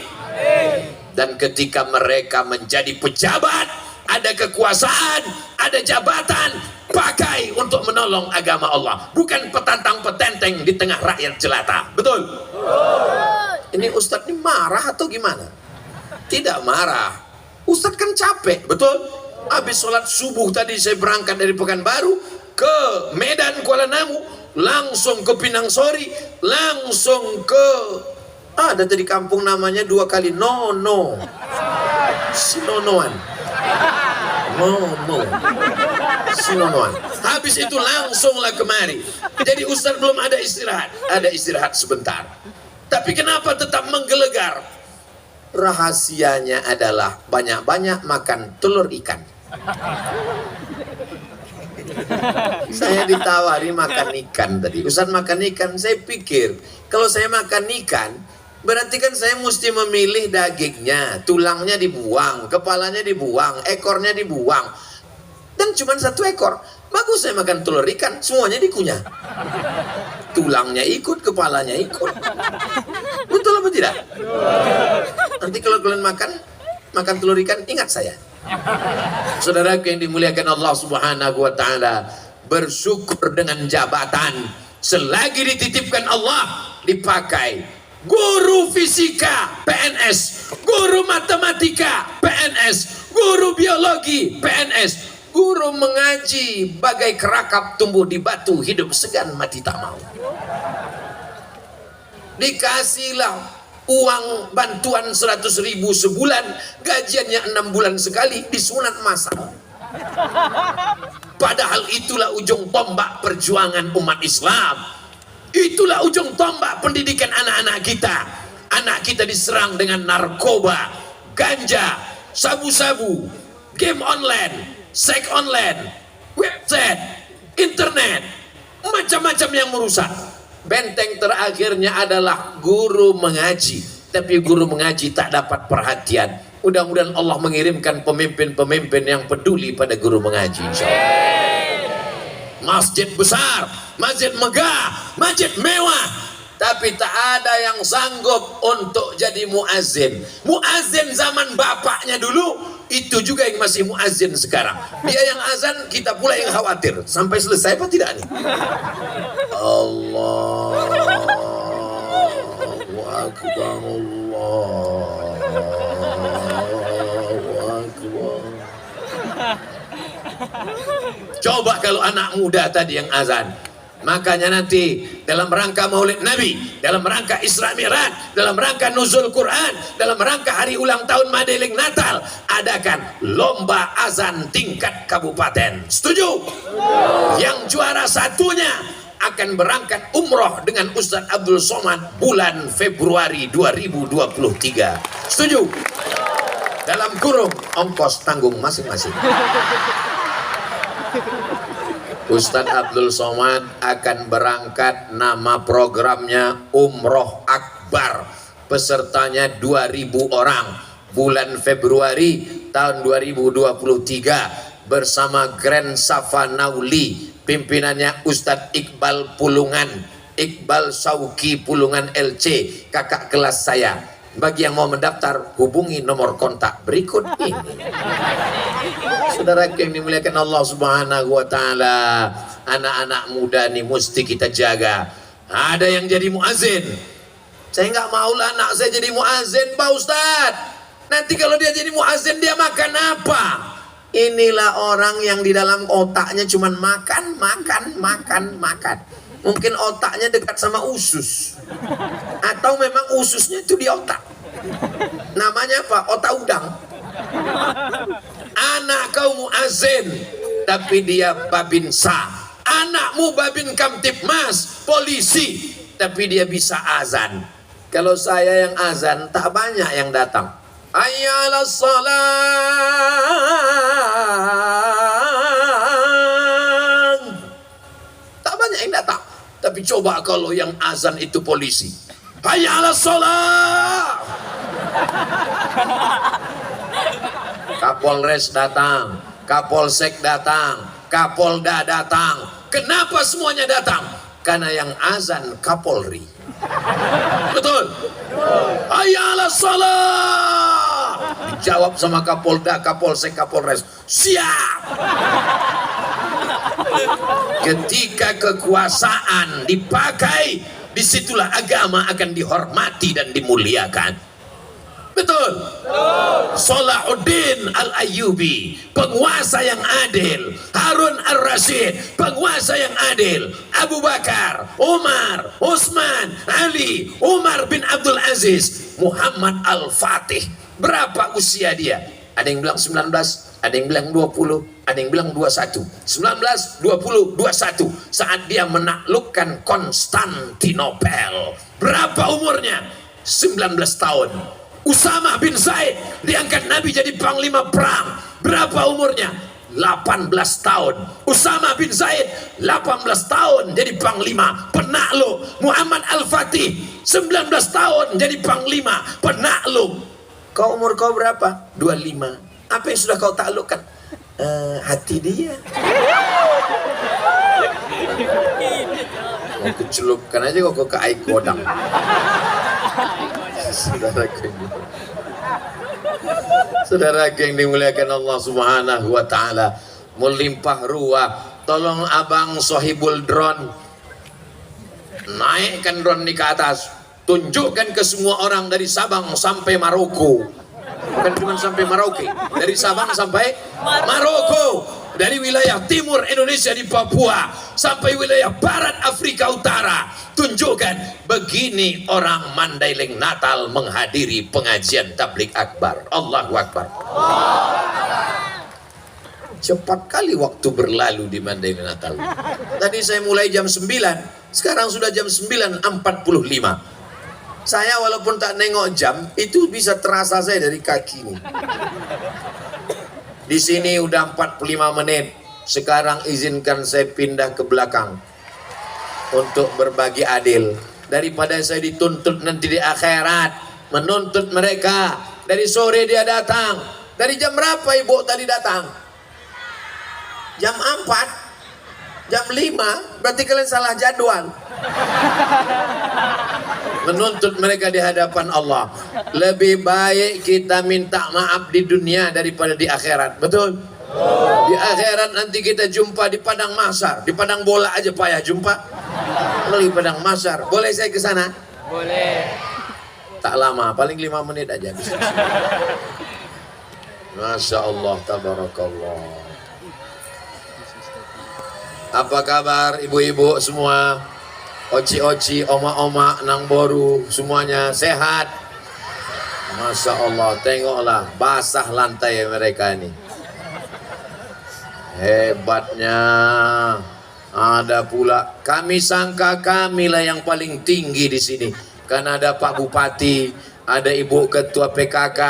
Dan ketika mereka menjadi pejabat, ada kekuasaan, ada jabatan, pakai untuk menolong agama Allah, bukan petantang petenteng di tengah rakyat jelata. Betul? Ini Ustadz ini marah atau gimana? Tidak marah. Ustadz kan capek, betul? Habis sholat subuh tadi saya berangkat dari Pekanbaru ke Medan Kuala Namu, langsung ke Pinang Sori, langsung ke ada tadi kampung namanya 2 kali Nono, Sinonoan, Sinonoan. Habis itu langsunglah kemari. Jadi Ustadz belum ada istirahat, ada istirahat sebentar. Tapi kenapa tetap menggelegar? Rahasianya adalah banyak-banyak makan telur ikan. Saya ditawari makan ikan tadi. Ustadz makan ikan, saya pikir kalau saya makan ikan, berarti kan saya mesti memilih dagingnya, tulangnya dibuang, kepalanya dibuang, ekornya dibuang. Dan cuma 1 ekor. Bagus saya makan telur ikan, semuanya dikunyah. Tulangnya ikut, kepalanya ikut. Betul apa tidak? Nanti kalau kalian makan telur ikan, ingat saya. Saudaraku yang dimuliakan Allah Subhanahu wa taala, bersyukur dengan jabatan selagi dititipkan Allah, dipakai. Guru fisika PNS, guru matematika PNS, guru biologi PNS, guru mengaji bagai kerakap tumbuh di batu, hidup segan mati tak mau. Dikasihlah uang bantuan 100.000 sebulan, gajiannya 6 bulan sekali, disunat masal. Padahal itulah ujung tombak perjuangan umat Islam. Itulah ujung tombak pendidikan anak-anak kita. Anak kita diserang dengan narkoba, ganja, sabu-sabu, game online, seks online, website, internet, macam-macam yang merusak. Benteng terakhirnya adalah guru mengaji, tapi guru mengaji tak dapat perhatian. Mudah-mudahan Allah mengirimkan pemimpin-pemimpin yang peduli pada guru mengaji, insyaallah. Masjid besar, masjid megah, masjid mewah, tapi tak ada yang sanggup untuk jadi muazzin. Muazzin zaman bapaknya dulu, itu juga yang masih muazzin sekarang. Dia yang azan, kita pula yang khawatir. Sampai selesai apa tidak nih? Allahu Akbar, Allahu Akbar. Coba kalau anak muda tadi yang azan. Makanya nanti dalam rangka Maulid Nabi, dalam rangka Isra Mi'raj, dalam rangka nuzul Quran, dalam rangka hari ulang tahun Mandailing Natal, adakan lomba azan tingkat kabupaten. Setuju? Yang juara satunya akan berangkat umroh dengan Ustaz Abdul Somad bulan Februari 2023. Setuju? Dalam kurung ongkos tanggung masing-masing. Ustadz Abdul Somad akan berangkat, nama programnya Umroh Akbar, pesertanya 2.000 orang bulan Februari tahun 2023 bersama Grand Safa Nauli, pimpinannya Ustadz Iqbal Pulungan, Iqbal Sauki Pulungan LC, kakak kelas saya. Bagi yang mau mendaftar, hubungi nomor kontak berikut ini. Saudara yang dimuliakan Allah Subhanahu wa taala, anak-anak muda nih mesti kita jaga. Ada yang jadi muazin. Saya nggak mau lah anak saya jadi muazin, Pak Ustad. Nanti kalau dia jadi muazin, dia makan apa? Inilah orang yang di dalam otaknya cuman makan. Mungkin otaknya dekat sama usus, atau memang ususnya itu di otak. Namanya apa? Otak udang. Anak kau muazin, tapi dia babinsa. Anakmu babin kamtipmas, polisi, tapi dia bisa azan. Kalau saya yang azan, tak banyak yang datang. Hayya 'alas shalah. Tak banyak yang datang. Tapi coba kalau yang azan itu polisi. Hayya 'alas shalah. Kapolres datang, Kapolsek datang, Kapolda datang. Kenapa semuanya datang? Karena yang azan Kapolri. Betul? Hayya 'alas shalah. Dijawab sama Kapolda, Kapolsek, Kapolres. Siap. Ketika kekuasaan dipakai, disitulah agama akan dihormati dan dimuliakan. Betul? Salahuddin Al-Ayyubi, penguasa yang adil. Harun Ar-Rasyid, penguasa yang adil. Abu Bakar, Umar, Utsman, Ali, Umar bin Abdul Aziz, Muhammad Al-Fatih. Berapa usia dia? Ada yang bilang 19, ada yang bilang 20, ada yang bilang 21. 19, 20, 21. Saat dia menaklukkan Konstantinopel. Berapa umurnya? 19 tahun. Usama bin Zaid diangkat Nabi jadi panglima perang. Berapa umurnya? 18 tahun. Usama bin Zaid 18 tahun jadi panglima penakluk. Muhammad Al-Fatih 19 tahun jadi panglima penakluk. Kau umur kau berapa? 25. Apa yang sudah kau taklukkan? Hati dia. Mau kecelupkan aja kok ke air kodam. Saudara yang dimuliakan Allah Subhanahu wa taala, melimpah ruah. Tolong abang sohibul drone, naikkan drone ini ke atas, tunjukkan ke semua orang dari Sabang sampai Maroko, bukan cuma sampai Merauke, dari Sabang sampai Maroko, dari wilayah timur Indonesia di Papua sampai wilayah barat Afrika Utara. Tunjukkan begini orang Mandailing Natal menghadiri pengajian tabligh akbar. Allahu Akbar. Cepat kali waktu berlalu di Mandailing Natal. Tadi saya mulai jam 9, sekarang sudah jam 9.45. Saya walaupun tak nengok jam, itu bisa terasa saya dari kaki ini. Di sini udah 45 menit. Sekarang izinkan saya pindah ke belakang untuk berbagi adil. Daripada saya dituntut nanti di akhirat, menuntut mereka. Dari sore dia datang. Dari jam berapa ibu tadi datang? Jam 4, jam 5, berarti kalian salah jadwal. Menuntut mereka di hadapan Allah. Lebih baik kita minta maaf di dunia daripada di akhirat. Betul? Di akhirat nanti kita jumpa di padang mahsyar. Di padang bola aja payah jumpa. Kalau di padang mahsyar, boleh saya ke sana? Boleh. Tak lama, paling 5 menit aja bisa. Masya Allah, tabarakallah. Apa kabar ibu-ibu semua? Oci-oci, oma-oma, nang boru, semuanya sehat? Masya Allah, tengoklah basah lantai mereka ini. Hebatnya. Ada pula, kami sangka kamilah yang paling tinggi di sini. Karena ada Pak Bupati, ada Ibu Ketua PKK,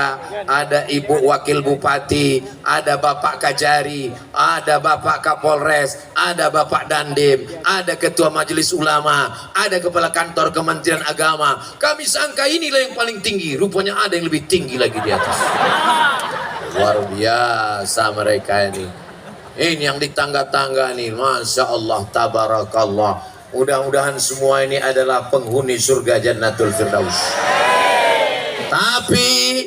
ada Ibu Wakil Bupati, ada Bapak Kajari, ada Bapak Kapolres, ada Bapak Dandim, ada Ketua Majelis Ulama, ada Kepala Kantor Kementerian Agama. Kami sangka inilah yang paling tinggi, rupanya ada yang lebih tinggi lagi di atas. Luar biasa mereka ini. Ini yang di tangga-tangga nih, Masya Allah, tabarakallah. Mudah-mudahan semua ini adalah penghuni surga Jannatul Firdaus. Tapi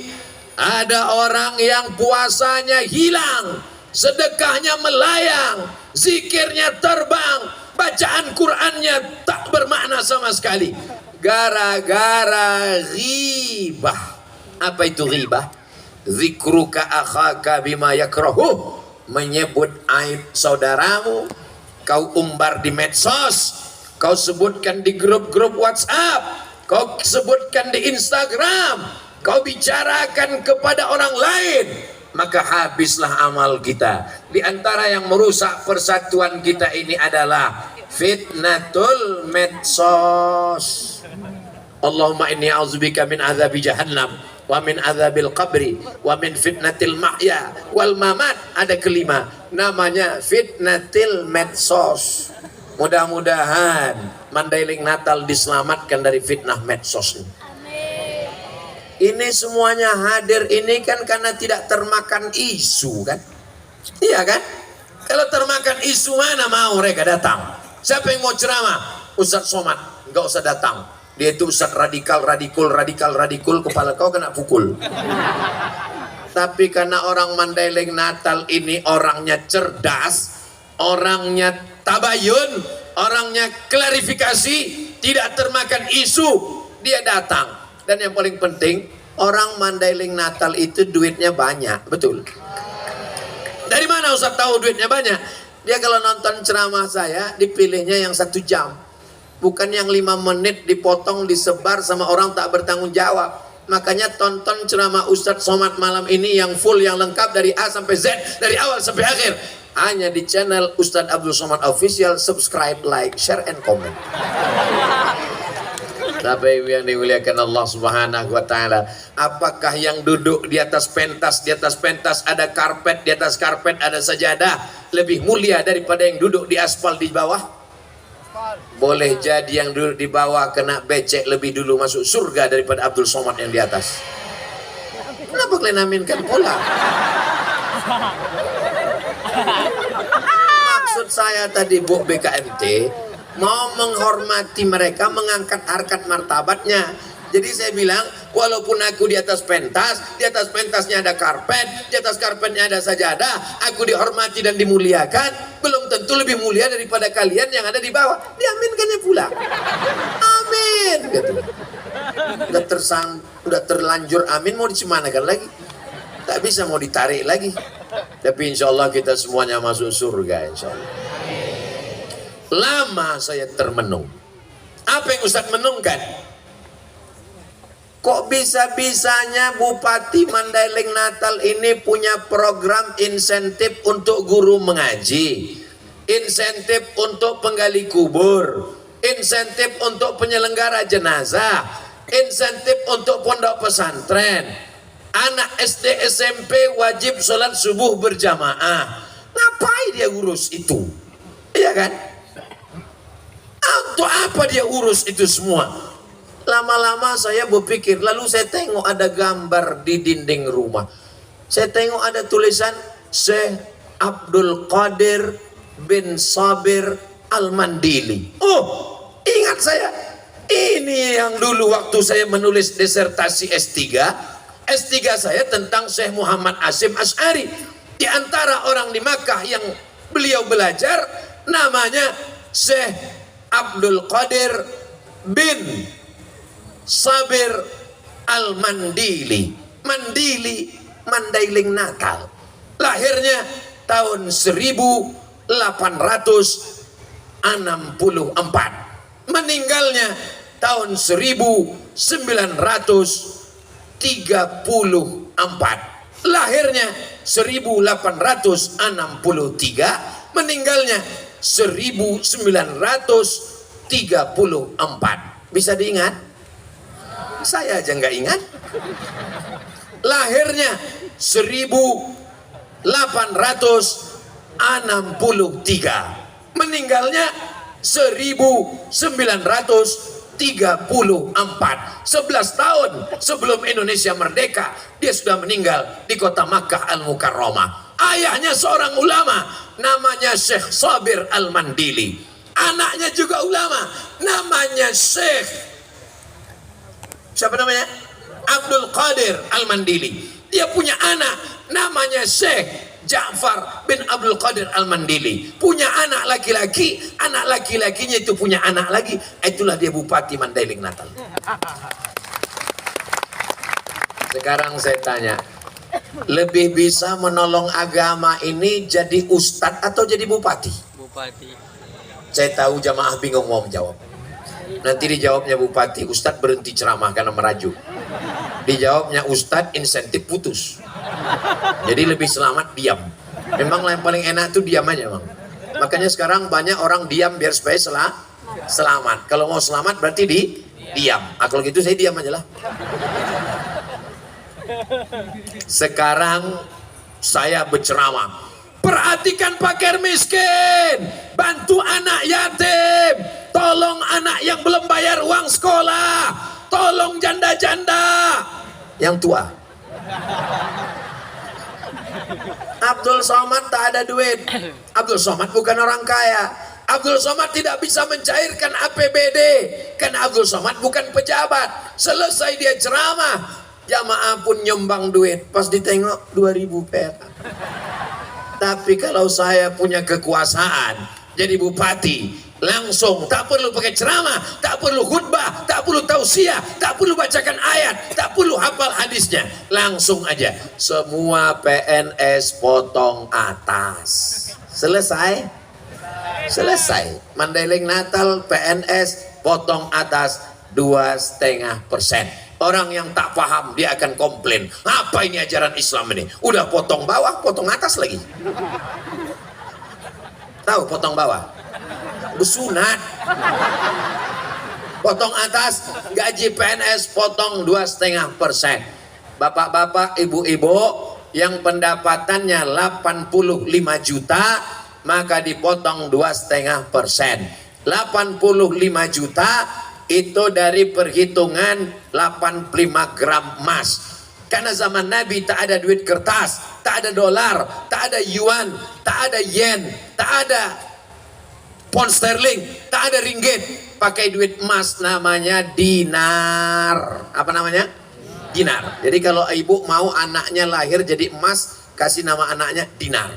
ada orang yang puasanya hilang, sedekahnya melayang, zikirnya terbang, bacaan Qur'annya tak bermakna sama sekali. Gara-gara ghibah. Apa itu ghibah? Zikruka akhaka bima yakrahu. Menyebut aib saudaramu, kau umbar di medsos, kau sebutkan di grup-grup WhatsApp, kau sebutkan di Instagram, kau bicarakan kepada orang lain, maka habislah amal kita. Di antara yang merusak persatuan kita ini adalah fitnatul medsos. Allahumma inni a'udzubika min azabi jahannam wa min azabil qabri wa min fitnatil mahya wal mamat. Ada kelima, namanya fitnatil medsos. Mudah-mudahan Mandailing Natal diselamatkan dari fitnah medsos ini. Ini semuanya hadir ini kan karena tidak termakan isu kan? Iya kan? Kalau termakan isu mana mau mereka datang? Siapa yang mau ceramah? Ustadz Somad, enggak usah datang. Dia itu ustadz radikal, kepala kau kena pukul. Tapi karena orang Mandailing Natal ini orangnya cerdas, orangnya tabayun, orangnya klarifikasi, tidak termakan isu, dia datang. Dan yang paling penting, orang Mandailing Natal itu duitnya banyak, betul. Dari mana Ustaz tahu duitnya banyak? Dia kalau nonton ceramah saya, dipilihnya yang 1 jam. Bukan yang 5 menit dipotong, disebar sama orang tak bertanggung jawab. Makanya tonton ceramah Ustadz Somad malam ini yang full, yang lengkap dari A sampai Z, dari awal sampai akhir. Hanya di channel Ustadz Abdul Somad Official. Subscribe, like, share, and comment. Bapak Ibu yang dimuliakan Allah Subhanahu wa Ta'ala, apakah yang duduk di atas pentas, ada karpet, di atas karpet ada sajadah, lebih mulia daripada yang duduk di aspal di bawah? Boleh jadi yang duduk di bawah kena becek lebih dulu masuk surga daripada Abdul Somad yang di atas. Kenapa kalian aminkan pula? Maksud saya tadi Bu BKMT mau menghormati mereka, mengangkat harkat martabatnya. Jadi saya bilang, walaupun aku di atas pentasnya ada karpet, di atas karpetnya ada sajadah, aku dihormati dan dimuliakan, belum tentu lebih mulia daripada kalian yang ada di bawah. Diaminkannya pula. Amin. Gitu. Udah terlanjur amin, mau dicemanakan lagi? Tak bisa, mau ditarik lagi. Tapi insya Allah kita semuanya masuk surga, insya Allah. Lama saya termenung. Apa yang Ustadz menungkan? Kok bisa-bisanya Bupati Mandailing Natal ini punya program insentif untuk guru mengaji, insentif untuk penggali kubur, insentif untuk penyelenggara jenazah, insentif untuk pondok pesantren, anak SD SMP wajib sholat subuh berjamaah. Ngapain dia urus itu? Iya kan? Untuk apa dia urus itu semua? Lama-lama saya berpikir, lalu saya tengok ada gambar di dinding rumah. Saya tengok ada tulisan Syekh Abdul Qadir bin Sabir Al-Mandili. Oh, ingat saya. Ini yang dulu waktu saya menulis disertasi S3. S3 saya tentang Syekh Muhammad Hasyim Asy'ari. Di antara orang di Makkah yang beliau belajar, namanya Syekh Abdul Qadir bin Sabir Al-Mandili. Mandili, Mandailing Natal. Lahirnya tahun 1864. Meninggalnya tahun 1934. Lahirnya 1863, meninggalnya 1934. Bisa diingat? Saya aja nggak ingat. Lahirnya 1863, meninggalnya 1934. 11 tahun sebelum Indonesia merdeka, dia sudah meninggal di kota Makkah Al-Mukarramah. Ayahnya seorang ulama, namanya Syekh Sabir Al-Mandili. Anaknya juga ulama, namanya Syekh, siapa namanya? Abdul Qadir Al-Mandili. Dia punya anak namanya Syekh Ja'far bin Abdul Qadir Al-Mandili. Punya anak laki-laki, anak laki-lakinya itu punya anak lagi. Itulah dia Bupati Mandailing Natal. Sekarang saya tanya, lebih bisa menolong agama ini jadi ustadz atau jadi bupati? Bupati. Saya tahu jamaah bingung mau menjawab. Nanti dijawabnya bupati, ustadz berhenti ceramah karena merajuk. Dijawabnya ustadz, insentif putus. Jadi lebih selamat diam. Memang yang paling enak tuh diam aja, Bang. Makanya sekarang banyak orang diam biar supaya selamat. Kalau mau selamat berarti diam. Kalau gitu saya diam aja lah. Sekarang saya berceramah. Perhatikan fakir miskin, bantu anak yatim, tolong anak yang belum bayar uang sekolah, tolong janda-janda yang tua. Abdul Somad tak ada duit. Abdul Somad bukan orang kaya. Abdul Somad tidak bisa mencairkan APBD karena Abdul Somad bukan pejabat. Selesai dia ceramah, jamaah pun nyumbang duit. Pas ditengok 2.000 perak. Tapi kalau saya punya kekuasaan jadi bupati, langsung tak perlu pakai ceramah, tak perlu khutbah, tak perlu tausiah, tak perlu bacakan ayat, tak perlu hafal hadisnya, langsung aja semua PNS potong atas. Selesai. Mandailing Natal PNS potong atas 2,5%. Orang yang tak paham dia akan komplain, apa ini ajaran Islam ini? Udah potong bawah, potong atas lagi. Tahu potong bawah? Bersunat. Potong atas, gaji PNS potong 2,5%. Bapak-bapak, ibu-ibu yang pendapatannya 85 juta, maka dipotong 2,5%. 85 juta itu dari perhitungan 85 gram emas. Karena zaman Nabi tak ada duit kertas, tak ada dolar, tak ada yuan, tak ada yen, tak ada pound sterling, tak ada ringgit. Pakai duit emas namanya dinar. Apa namanya? Dinar. Jadi kalau ibu mau anaknya lahir jadi emas, kasih nama anaknya dinar.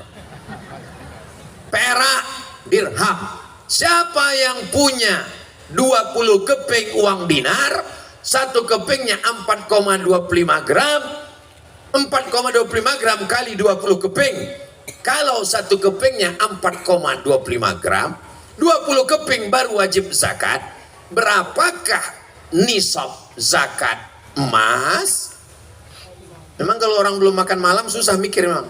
Perak, dirham. Siapa yang punya 20 keping uang dinar, satu kepingnya 4,25 gram. 4,25 gram kali 20 keping. Kalau satu kepingnya 4,25 gram, 20 keping baru wajib zakat. Berapakah nisab zakat emas? Memang kalau orang belum makan malam susah mikir memang.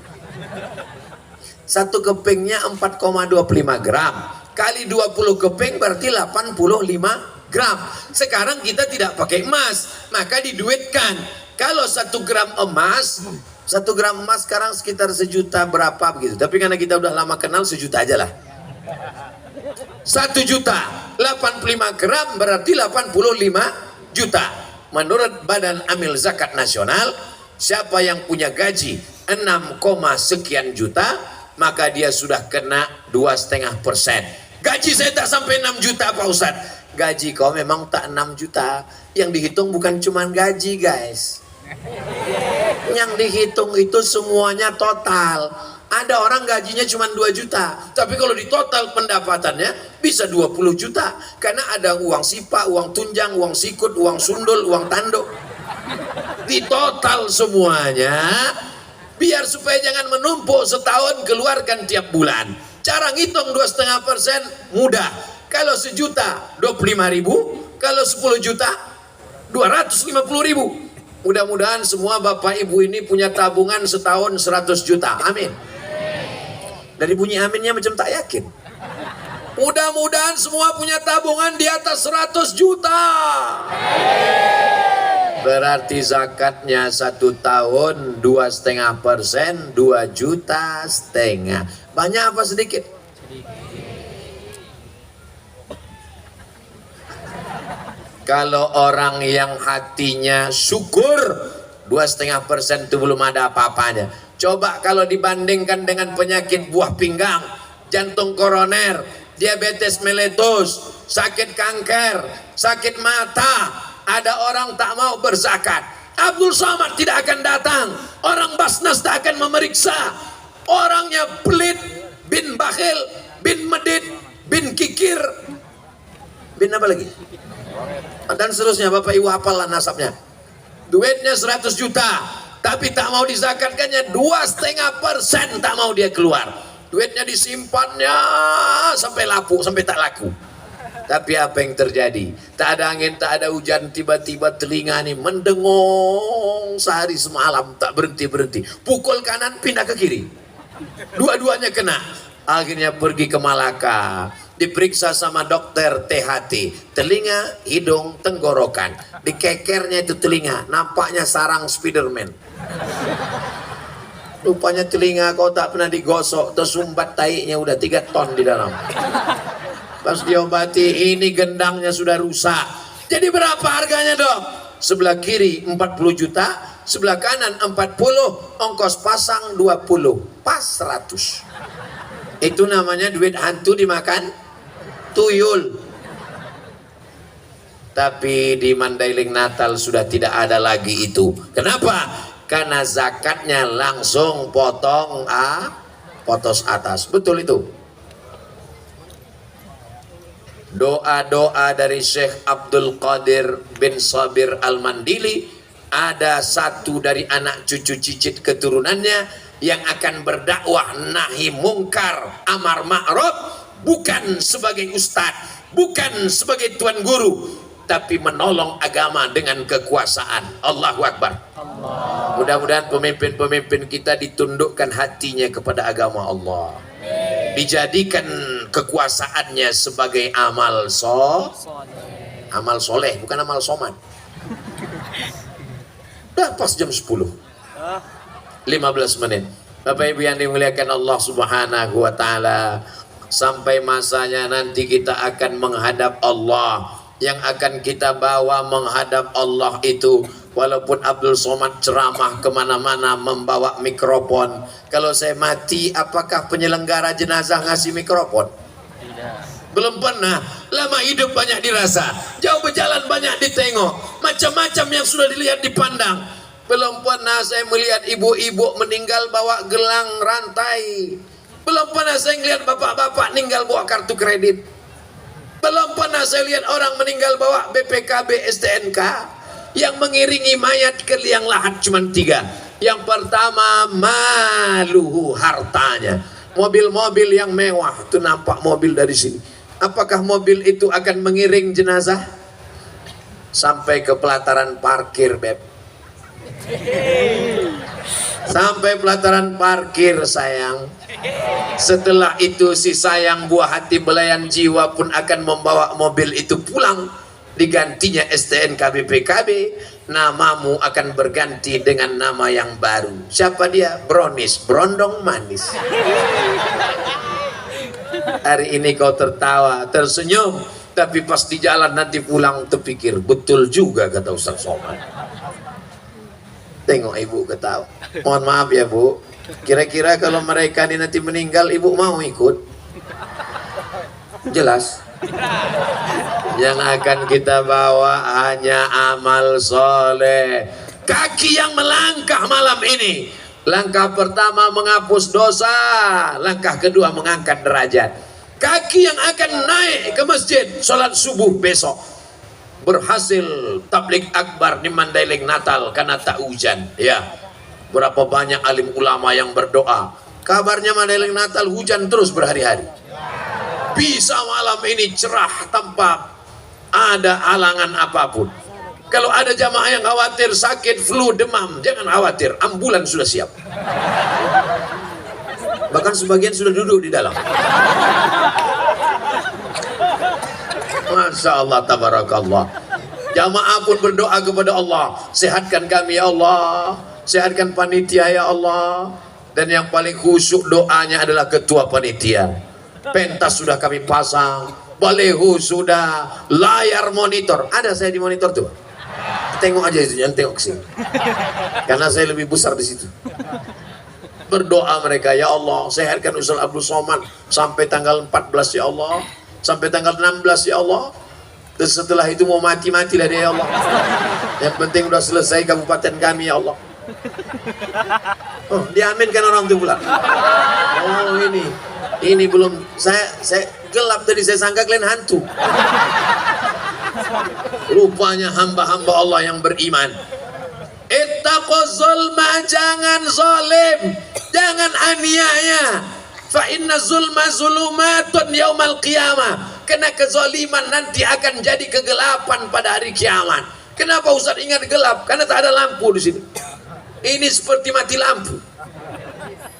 Satu kepingnya 4,25 gram kali 20 keping berarti 85 gram. Sekarang kita tidak pakai emas, maka diduitkan. Kalau 1 gram emas, 1 gram emas sekarang sekitar sejuta berapa begitu. Tapi karena kita udah lama kenal, sejuta aja lah. 1 juta 85 gram berarti 85 juta. Menurut Badan Amil Zakat Nasional, siapa yang punya gaji 6, sekian juta, maka dia sudah kena 2,5%. Gaji saya tak sampai 6 juta Pak Ustadz. Gaji kau memang tak 6 juta. Yang dihitung bukan cuma gaji guys. Yang dihitung itu semuanya total. Ada orang gajinya cuma 2 juta. Tapi kalau di total pendapatannya bisa 20 juta. Karena ada uang sipa, uang tunjang, uang sikut, uang sundul, uang tanduk. Di total semuanya. Biar supaya jangan menumpuk setahun, keluarkan tiap bulan. Cara ngitung 2,5% mudah. Kalau sejuta 25.000, kalau 10 juta 250.000. Mudah-mudahan semua bapak ibu ini punya tabungan setahun 100 juta. Amin. Dari bunyi aminnya macam tak yakin. Mudah-mudahan semua punya tabungan di atas 100 juta. Berarti zakatnya 1 tahun 2,5%, 2,5 juta. Banyak apa sedikit? Kalau orang yang hatinya syukur, 2,5% itu belum ada apa-apanya. Coba kalau dibandingkan dengan penyakit buah pinggang, jantung koroner, diabetes meletus, sakit kanker, sakit mata. Ada orang tak mau berzakat. Abdul Somad tidak akan datang. Orang Basnas tak akan memeriksa. Orangnya pelit, bin bakhil, bin medit, bin kikir, bin apa lagi? Dan seterusnya. Bapak ibu hafallah nasabnya. Duitnya 100 juta, tapi tak mau dizakatkannya. 2,5% tak mau dia keluar. Duitnya disimpannya sampai lapuk, sampai tak laku. Tapi apa yang terjadi? Tak ada angin, tak ada hujan, tiba-tiba telinga ini mendengung sehari semalam, tak berhenti-berhenti. Pukul kanan, pindah ke kiri. Dua-duanya kena. Akhirnya pergi ke Malaka. Diperiksa sama dokter THT. Telinga, hidung, tenggorokan. Dikekernya itu telinga. Nampaknya sarang Spiderman. Rupanya telinga kau tak pernah digosok. Tersumbat taiknya udah 3 ton di dalam. Pas diobati, ini gendangnya sudah rusak. Jadi berapa harganya dong? Sebelah kiri 40 juta, sebelah kanan 40, ongkos pasang 20, pas 100. Itu namanya duit hantu dimakan tuyul. Tapi di Mandailing Natal sudah tidak ada lagi itu. Kenapa? Karena zakatnya langsung potong potos atas. Betul itu. Doa-doa dari Syekh Abdul Qadir bin Sabir Al-Mandili, ada satu dari anak cucu cicit keturunannya yang akan berdakwah nahi mungkar amar ma'ruf, bukan sebagai ustadz, bukan sebagai tuan guru, tapi menolong agama dengan kekuasaan. Allahu Akbar. Mudah-mudahan pemimpin-pemimpin kita ditundukkan hatinya kepada agama Allah, dijadikan kekuasaannya sebagai amal soleh, bukan amal somad. Udah pas jam 10, 15 menit. Bapak Ibu yang dimuliakan Allah Subhanahu wa Ta'ala, sampai masanya nanti kita akan menghadap Allah. Yang akan kita bawa menghadap Allah itu, walaupun Abdul Somad ceramah kemana-mana membawa mikrofon, kalau saya mati apakah penyelenggara jenazah ngasih mikrofon? Belum pernah. Lama hidup banyak dirasa, jauh berjalan banyak ditengok, macam-macam yang sudah dilihat dipandang. Belum pernah saya melihat ibu-ibu meninggal bawa gelang rantai. Belum pernah saya melihat bapak-bapak meninggal bawa kartu kredit. Belum pernah saya lihat orang meninggal bawa BPKB STNK. Yang mengiringi mayat ke liang lahat cuma 3. Yang pertama, maluhu, hartanya. Mobil-mobil yang mewah, itu nampak mobil dari sini. Apakah mobil itu akan mengiring jenazah sampai ke pelataran parkir, Beb? Sampai pelataran parkir, sayang. Setelah itu si sayang buah hati belayan jiwa pun akan membawa mobil itu pulang. Digantinya STNK BPKB, namamu akan berganti dengan nama yang baru. Siapa dia? Brownies, berondong manis. Hari ini kau tertawa, tersenyum, tapi pas di jalan nanti pulang terpikir, betul juga kata Ustaz Somad. Tengok ibu ketawa. Mohon maaf ya Bu, kira-kira kalau mereka ini nanti meninggal, ibu mau ikut? Jelas. Yang akan kita bawa hanya amal soleh. Kaki yang melangkah malam ini, langkah pertama menghapus dosa, langkah kedua mengangkat derajat. Kaki yang akan naik ke masjid sholat subuh besok, berhasil tabligh akbar di Mandailing Natal karena tak hujan. Ya, berapa banyak alim ulama yang berdoa. Kabarnya Mandailing Natal hujan terus berhari-hari. Bisa malam ini cerah tanpa ada halangan apapun. Kalau ada jamaah yang khawatir sakit flu demam, jangan khawatir, ambulan sudah siap. Bahkan sebagian sudah duduk di dalam. Masya Allah, tabarakallah. Jamaah pun berdoa kepada Allah, sehatkan kami ya Allah, sehatkan panitia ya Allah. Dan yang paling khusyuk doanya adalah ketua panitia. Pentas sudah kami pasang, baleho sudah, layar monitor. Ada saya di monitor tuh. Tengok aja itu, jangan tengok ke sini. Karena saya lebih besar di situ. Berdoa mereka, ya Allah, sehatkan Ustaz Abdul Somad sampai tanggal 14 ya Allah, sampai tanggal 16 ya Allah. Dan setelah itu mau mati-matilah dia ya Allah. Yang penting udah selesai kabupaten kami ya Allah. Oh, diaminkan orang itu pula. Oh, ini belum saya gelap tadi, saya sangka kalian hantu. Rupanya hamba-hamba Allah yang beriman. Ittaquz zulma, jangan zalim, jangan aniaya. Fa inna zulma zulumatun yaumal qiyamah. Karena kezaliman nanti akan jadi kegelapan pada hari kiamat. Kenapa Ustaz ingat gelap? Karena tak ada lampu di sini. Ini seperti mati lampu.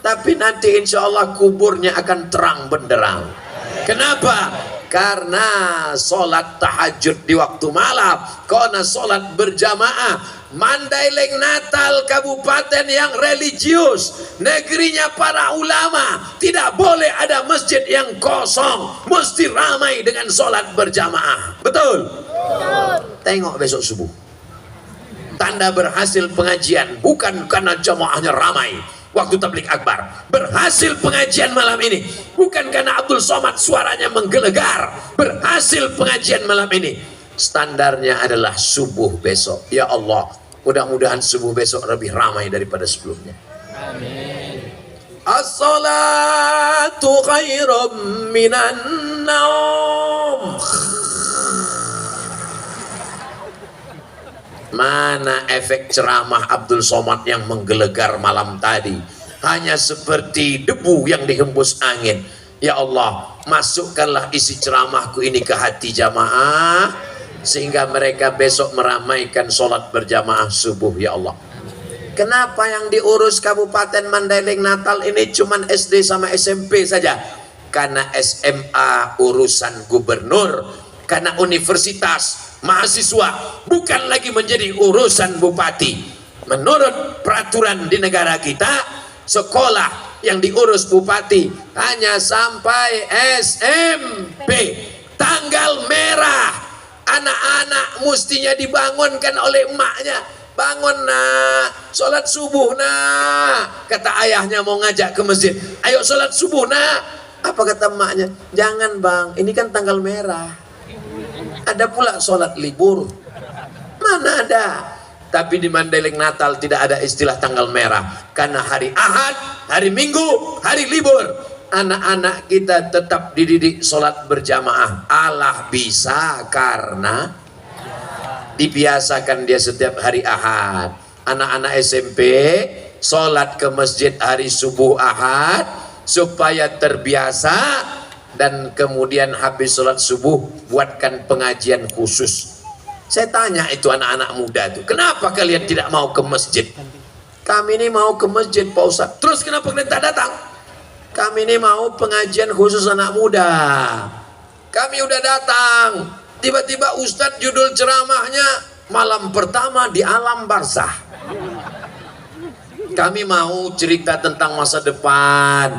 Tapi nanti insya Allah kuburnya akan terang benderang. Kenapa? Karena sholat tahajud di waktu malam, karena sholat berjamaah. Mandailing Natal kabupaten yang religius, negerinya para ulama, tidak boleh ada masjid yang kosong, mesti ramai dengan sholat berjamaah. Betul? Tengok besok subuh, tanda berhasil pengajian bukan karena jamaahnya ramai. Waktu tabligh akbar berhasil pengajian malam ini bukan karena Abdul Somad suaranya menggelegar. Berhasil pengajian malam ini standarnya adalah subuh besok. Ya Allah, mudah-mudahan subuh besok lebih ramai daripada sebelumnya. Amin. As-salatu khairum minan naum. Mana efek ceramah Abdul Somad yang menggelegar malam tadi? Hanya seperti debu yang dihembus angin. Ya Allah, masukkanlah isi ceramahku ini ke hati jamaah, sehingga mereka besok meramaikan sholat berjamaah subuh. Ya Allah, kenapa yang diurus Kabupaten Mandailing Natal ini cuman SD sama SMP saja? Karena SMA urusan gubernur, karena universitas mahasiswa bukan lagi menjadi urusan bupati. Menurut peraturan di negara kita, sekolah yang diurus bupati hanya sampai SMP. Tanggal merah, anak-anak mestinya dibangunkan oleh emaknya. Bangun nak, sholat subuh nak. Kata ayahnya mau ngajak ke masjid, ayo sholat subuh nak. Apa kata emaknya? Jangan bang, ini kan tanggal merah. Ada pula sholat libur. Mana ada? Tapi di Mandailing Natal tidak ada istilah tanggal merah. Karena hari Ahad, hari Minggu, hari libur, anak-anak kita tetap dididik sholat berjamaah. Allah bisa karena dibiasakan dia setiap hari Ahad. Anak-anak SMP sholat ke masjid hari subuh Ahad supaya terbiasa, dan kemudian habis sholat subuh buatkan pengajian khusus. Saya tanya itu anak-anak muda itu, kenapa kalian tidak mau ke masjid? Kami ini mau ke masjid Pak Ustadz. Terus kenapa kalian tak datang? Kami ini mau pengajian khusus anak muda. Kami udah datang, tiba-tiba Ustadz judul ceramahnya malam pertama di alam barzah. Kami mau cerita tentang masa depan,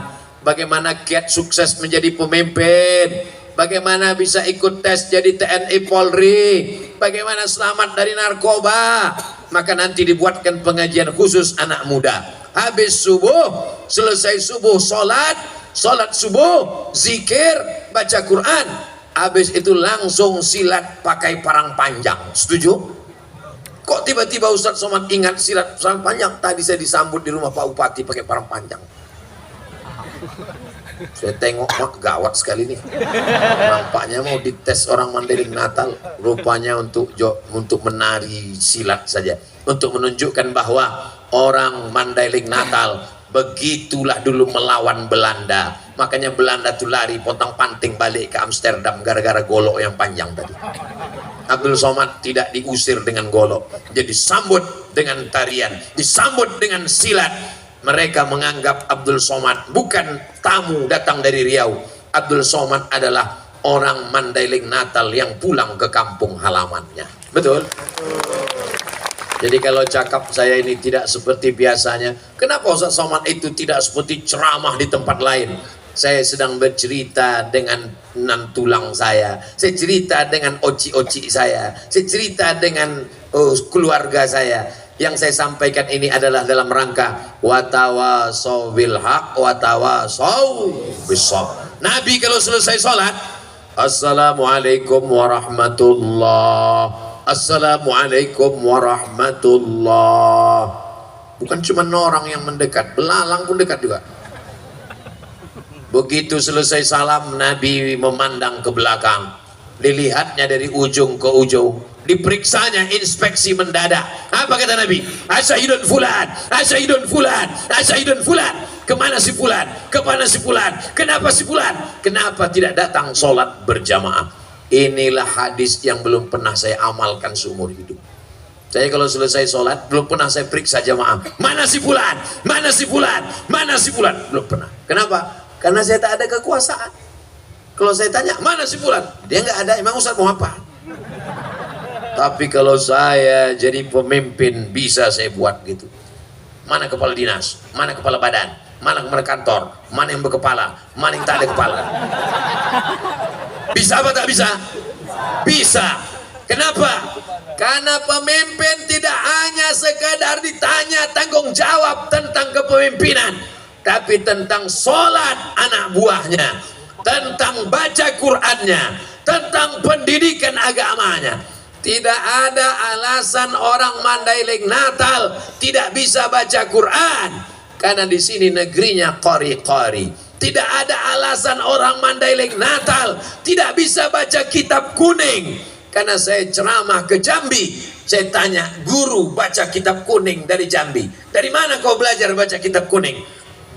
bagaimana kiat sukses menjadi pemimpin, bagaimana bisa ikut tes jadi TNI Polri, bagaimana selamat dari narkoba. Maka nanti dibuatkan pengajian khusus anak muda. Habis subuh, selesai subuh sholat subuh, zikir, baca Quran. Habis itu langsung silat pakai parang panjang. Setuju? Kok tiba-tiba Ustadz Somad ingat silat parang panjang? Tadi saya disambut di rumah Pak Bupati pakai parang panjang. Saya tengok, mak, gawat sekali nih. Nampaknya mau dites orang Mandailing Natal. Rupanya untuk menari silat saja, untuk menunjukkan bahwa orang Mandailing Natal begitulah dulu melawan Belanda. Makanya Belanda tuh lari pontang-panting balik ke Amsterdam gara-gara golok yang panjang tadi. Abdul Somad tidak diusir dengan golok, dia disambut dengan tarian, disambut dengan silat. Mereka menganggap Abdul Somad bukan tamu datang dari Riau. Abdul Somad adalah orang Mandailing Natal yang pulang ke kampung halamannya. Betul? Jadi kalau cakap saya ini tidak seperti biasanya, kenapa Ustaz Somad itu tidak seperti ceramah di tempat lain? Saya sedang bercerita dengan nan tulang saya cerita dengan oci-oci saya cerita dengan keluarga saya. Yang saya sampaikan ini adalah dalam rangka watawasaw bil haq watawasaw bisabr. Nabi kalau selesai sholat, assalamualaikum warahmatullah, assalamualaikum warahmatullah. Bukan cuma orang yang mendekat, belalang pun dekat juga. Begitu selesai salam, Nabi memandang ke belakang, dilihatnya dari ujung ke ujung, diperiksanya inspeksi mendadak. Apa kata Nabi? Asyhadun fulan, asyhadun fulan, asyhadun fulan. Kemana si fulan? Kemana si fulan? Kenapa si fulan? Kenapa tidak datang sholat berjamaah? Inilah hadis yang belum pernah saya amalkan seumur hidup. Saya kalau selesai sholat belum pernah saya periksa jamaah. Mana si fulan? Mana si fulan? Mana si fulan? Belum pernah. Kenapa? Karena saya tak ada kekuasaan. Kalau saya tanya, mana si fulan? Dia nggak ada. Emang Ustaz mau apa? Tapi kalau saya jadi pemimpin, bisa saya buat gitu. Mana kepala dinas? Mana kepala badan? Mana kepala kantor? Mana yang berkepala? Mana yang tak ada kepala? Bisa apa tak bisa? Bisa. Kenapa? Karena pemimpin tidak hanya sekadar ditanya tanggung jawab tentang kepemimpinan, tapi tentang sholat anak buahnya, tentang baca Qur'annya, tentang pendidikan agamanya. Tidak ada alasan orang Mandailing Natal tidak bisa baca Quran, karena di sini negerinya qori-qori. Tidak ada alasan orang Mandailing Natal tidak bisa baca kitab kuning, karena saya ceramah ke Jambi, saya tanya guru baca kitab kuning dari Jambi, dari mana kau belajar baca kitab kuning?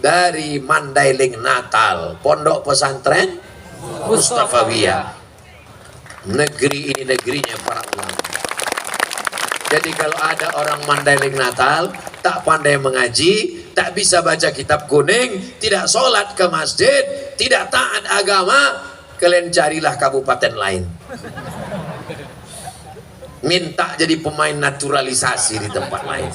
Dari Mandailing Natal, pondok pesantren Mustafawiyah. Negeri ini negerinya para ulama. Jadi kalau ada orang Mandailing Natal tak pandai mengaji, tak bisa baca kitab kuning, tidak sholat ke masjid, tidak taat agama, kalian carilah kabupaten lain, minta jadi pemain naturalisasi di tempat lain.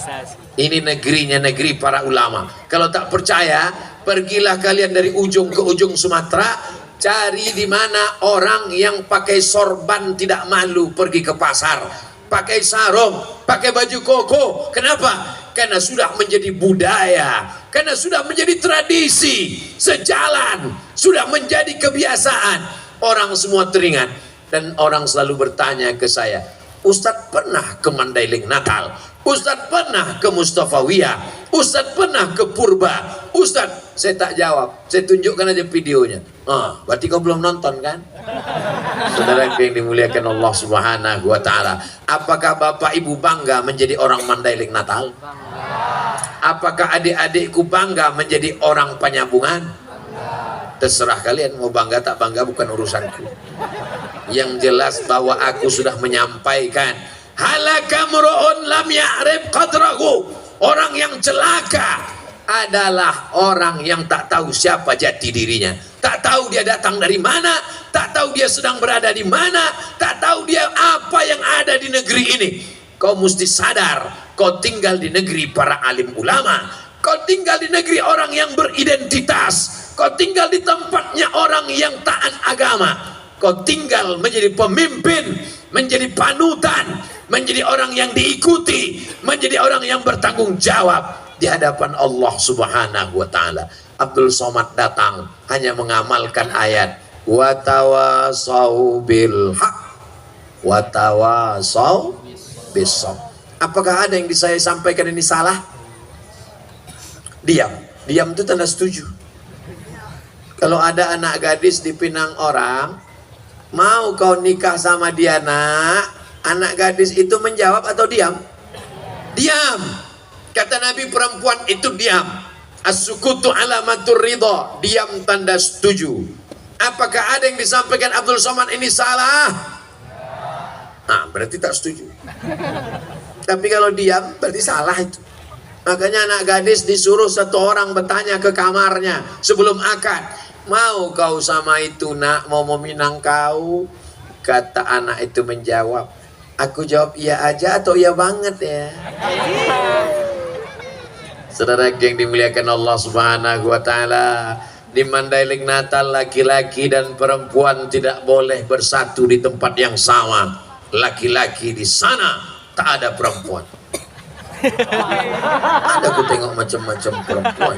Ini negerinya negeri para ulama. Kalau tak percaya, pergilah kalian dari ujung ke ujung Sumatera, cari di mana orang yang pakai sorban tidak malu pergi ke pasar, pakai sarung, pakai baju koko. Kenapa? Karena sudah menjadi budaya, karena sudah menjadi tradisi, sejalan, sudah menjadi kebiasaan. Orang semua teringat, dan orang selalu bertanya ke saya, Ustadz pernah ke Mandailing Natal, Ustadz pernah ke Mustafawiyah, Ustadz pernah ke Purba. Ustadz, saya tak jawab, saya tunjukkan aja videonya. Berarti kau belum nonton kan? Saudara yang dimuliakan Allah Subhanahu wa Ta'ala, apakah Bapak Ibu bangga menjadi orang Mandailing Natal? Apakah adik-adikku bangga menjadi orang Penyambungan? Terserah kalian mau bangga tak bangga, bukan urusanku. Yang jelas bahwa aku sudah menyampaikan, halaka mru'un lam ya'rif qadrahu. Orang yang celaka adalah orang yang tak tahu siapa jati dirinya, tak tahu dia datang dari mana, tak tahu dia sedang berada di mana, tak tahu dia apa yang ada di negeri ini. Kau mesti sadar, kau tinggal di negeri para alim ulama, kau tinggal di negeri orang yang beridentitas, kau tinggal di tempatnya orang yang taat agama, kau tinggal menjadi pemimpin, menjadi panutan, menjadi orang yang diikuti, menjadi orang yang bertanggung jawab di hadapan Allah Subhanahu wa Ta'ala. Abdul Somad datang hanya mengamalkan ayat wa tawasau bil haq wa tawasau bis sabr. Apakah ada yang saya sampaikan ini salah? Diam. Diam itu tanda setuju. Kalau ada anak gadis dipinang orang, mau kau nikah sama dia nak? Anak gadis itu menjawab atau diam? Diam. Kata Nabi, perempuan itu diam. As-sukutu alamatur ridha. Diam tanda setuju. Apakah ada yang disampaikan Abdul Somad ini salah? Berarti tak setuju. Tapi kalau diam berarti salah itu. Makanya anak gadis disuruh satu orang bertanya ke kamarnya sebelum akad, mau kau sama itu nak, mau meminang kau? Kata anak itu menjawab, aku jawab iya aja atau iya banget ya. Saudara yang dimuliakan Allah Subhanahu wa Ta'ala, di Mandailing Natal laki-laki dan perempuan tidak boleh bersatu di tempat yang sama. Laki-laki di sana, tak ada perempuan. Ada aku tengok macam-macam perempuan.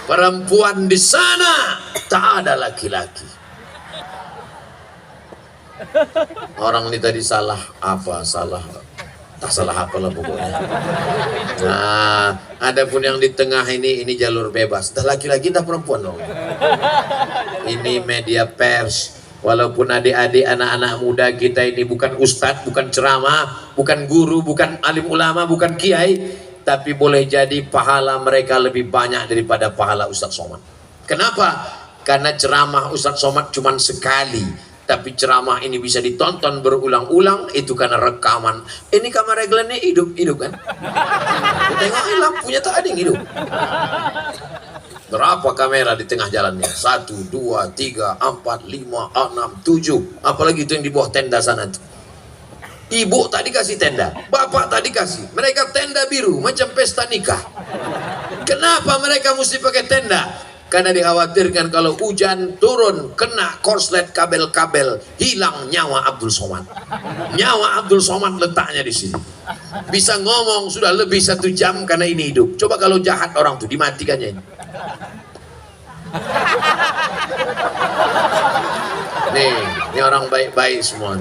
Perempuan di sana, tak ada laki-laki. Orang ini tadi salah apa? Tak salah apalah pokoknya. Nah, ada pun yang di tengah ini jalur bebas. Dah laki-laki, dah perempuan dong. Ini media pers. Walaupun adik-adik anak-anak muda kita ini bukan ustadz, bukan ceramah, bukan guru, bukan alim ulama, bukan kiai, tapi boleh jadi pahala mereka lebih banyak daripada pahala Ustadz Somad. Kenapa? Karena ceramah Ustadz Somad cuma sekali, tapi ceramah ini bisa ditonton berulang-ulang, itu karena rekaman. Ini kamera reglannya hidup kan? Tengok lampunya tak ada yang hidup. Berapa kamera di tengah jalannya? 1, 2, 3, 4, 5, 6, 7. Apalagi itu yang di bawah tenda sana tuh. Ibu tadi kasih tenda, bapak tadi kasih. Mereka tenda biru macam pesta nikah. Kenapa mereka mesti pakai tenda? Karena dikhawatirkan kalau hujan turun kena korslet kabel-kabel, hilang nyawa Abdul Somad. Nyawa Abdul Somad letaknya di sini. Bisa ngomong sudah lebih 1 jam karena ini hidup. Coba kalau jahat orang tuh dimatikannya ini. Ini orang baik-baik semua.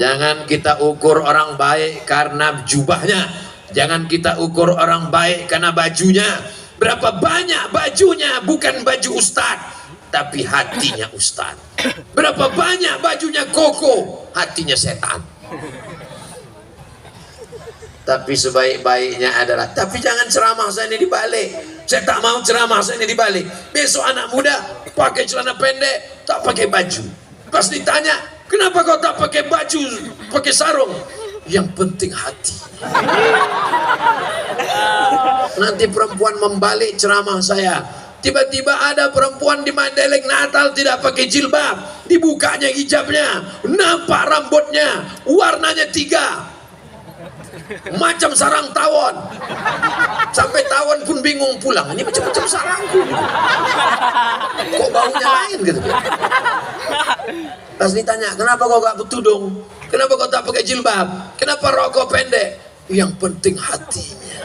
Jangan kita ukur orang baik karena jubahnya. Jangan kita ukur orang baik karena bajunya. Berapa banyak bajunya bukan baju ustad, tapi hatinya ustad. Berapa banyak bajunya koko, hatinya setan. Tapi sebaik-baiknya adalah, tapi jangan ceramah saya ini dibalik. Saya tak mau ceramah saya ini dibalik. Besok anak muda pakai celana pendek, tak pakai baju. Pas ditanya, kenapa kau tak pakai baju, pakai sarung? Yang penting hati. Nanti perempuan membalik ceramah saya. Tiba-tiba ada perempuan di Mandailing Natal tidak pakai jilbab, dibukanya hijabnya, nampak rambutnya, warnanya 3 macam sarang tawon. Sampai tawon pun bingung pulang, ini macam-macam sarangku gitu. Kok baunya lain gitu. Pas ditanya, kenapa kau gak bertudung? Kenapa kau tak pakai jilbab? Kenapa rokok pendek? Yang penting hatinya.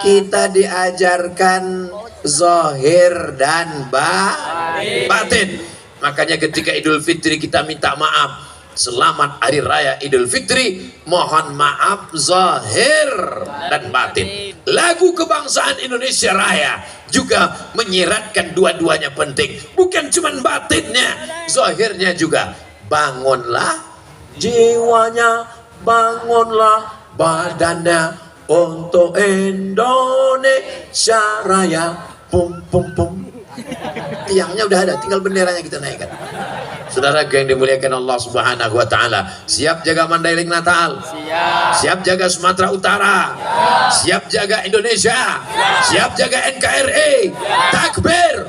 Kita diajarkan zahir dan batin. Makanya ketika Idul Fitri kita minta maaf. Selamat Hari Raya Idul Fitri, mohon maaf zahir dan batin. Lagu kebangsaan Indonesia Raya juga menyiratkan dua-duanya penting, bukan cuma batinnya, zahirnya juga. Bangunlah jiwanya, bangunlah badannya untuk Indonesia Raya. Pum pum pum. Tiangnya udah ada, tinggal benderanya kita naikkan. Saudara yang dimuliakan Allah Subhanahu wa taala, siap jaga Mandailing Natal? Siap jaga Sumatera Utara? Siap jaga Indonesia? Siap jaga NKRI? Takbir!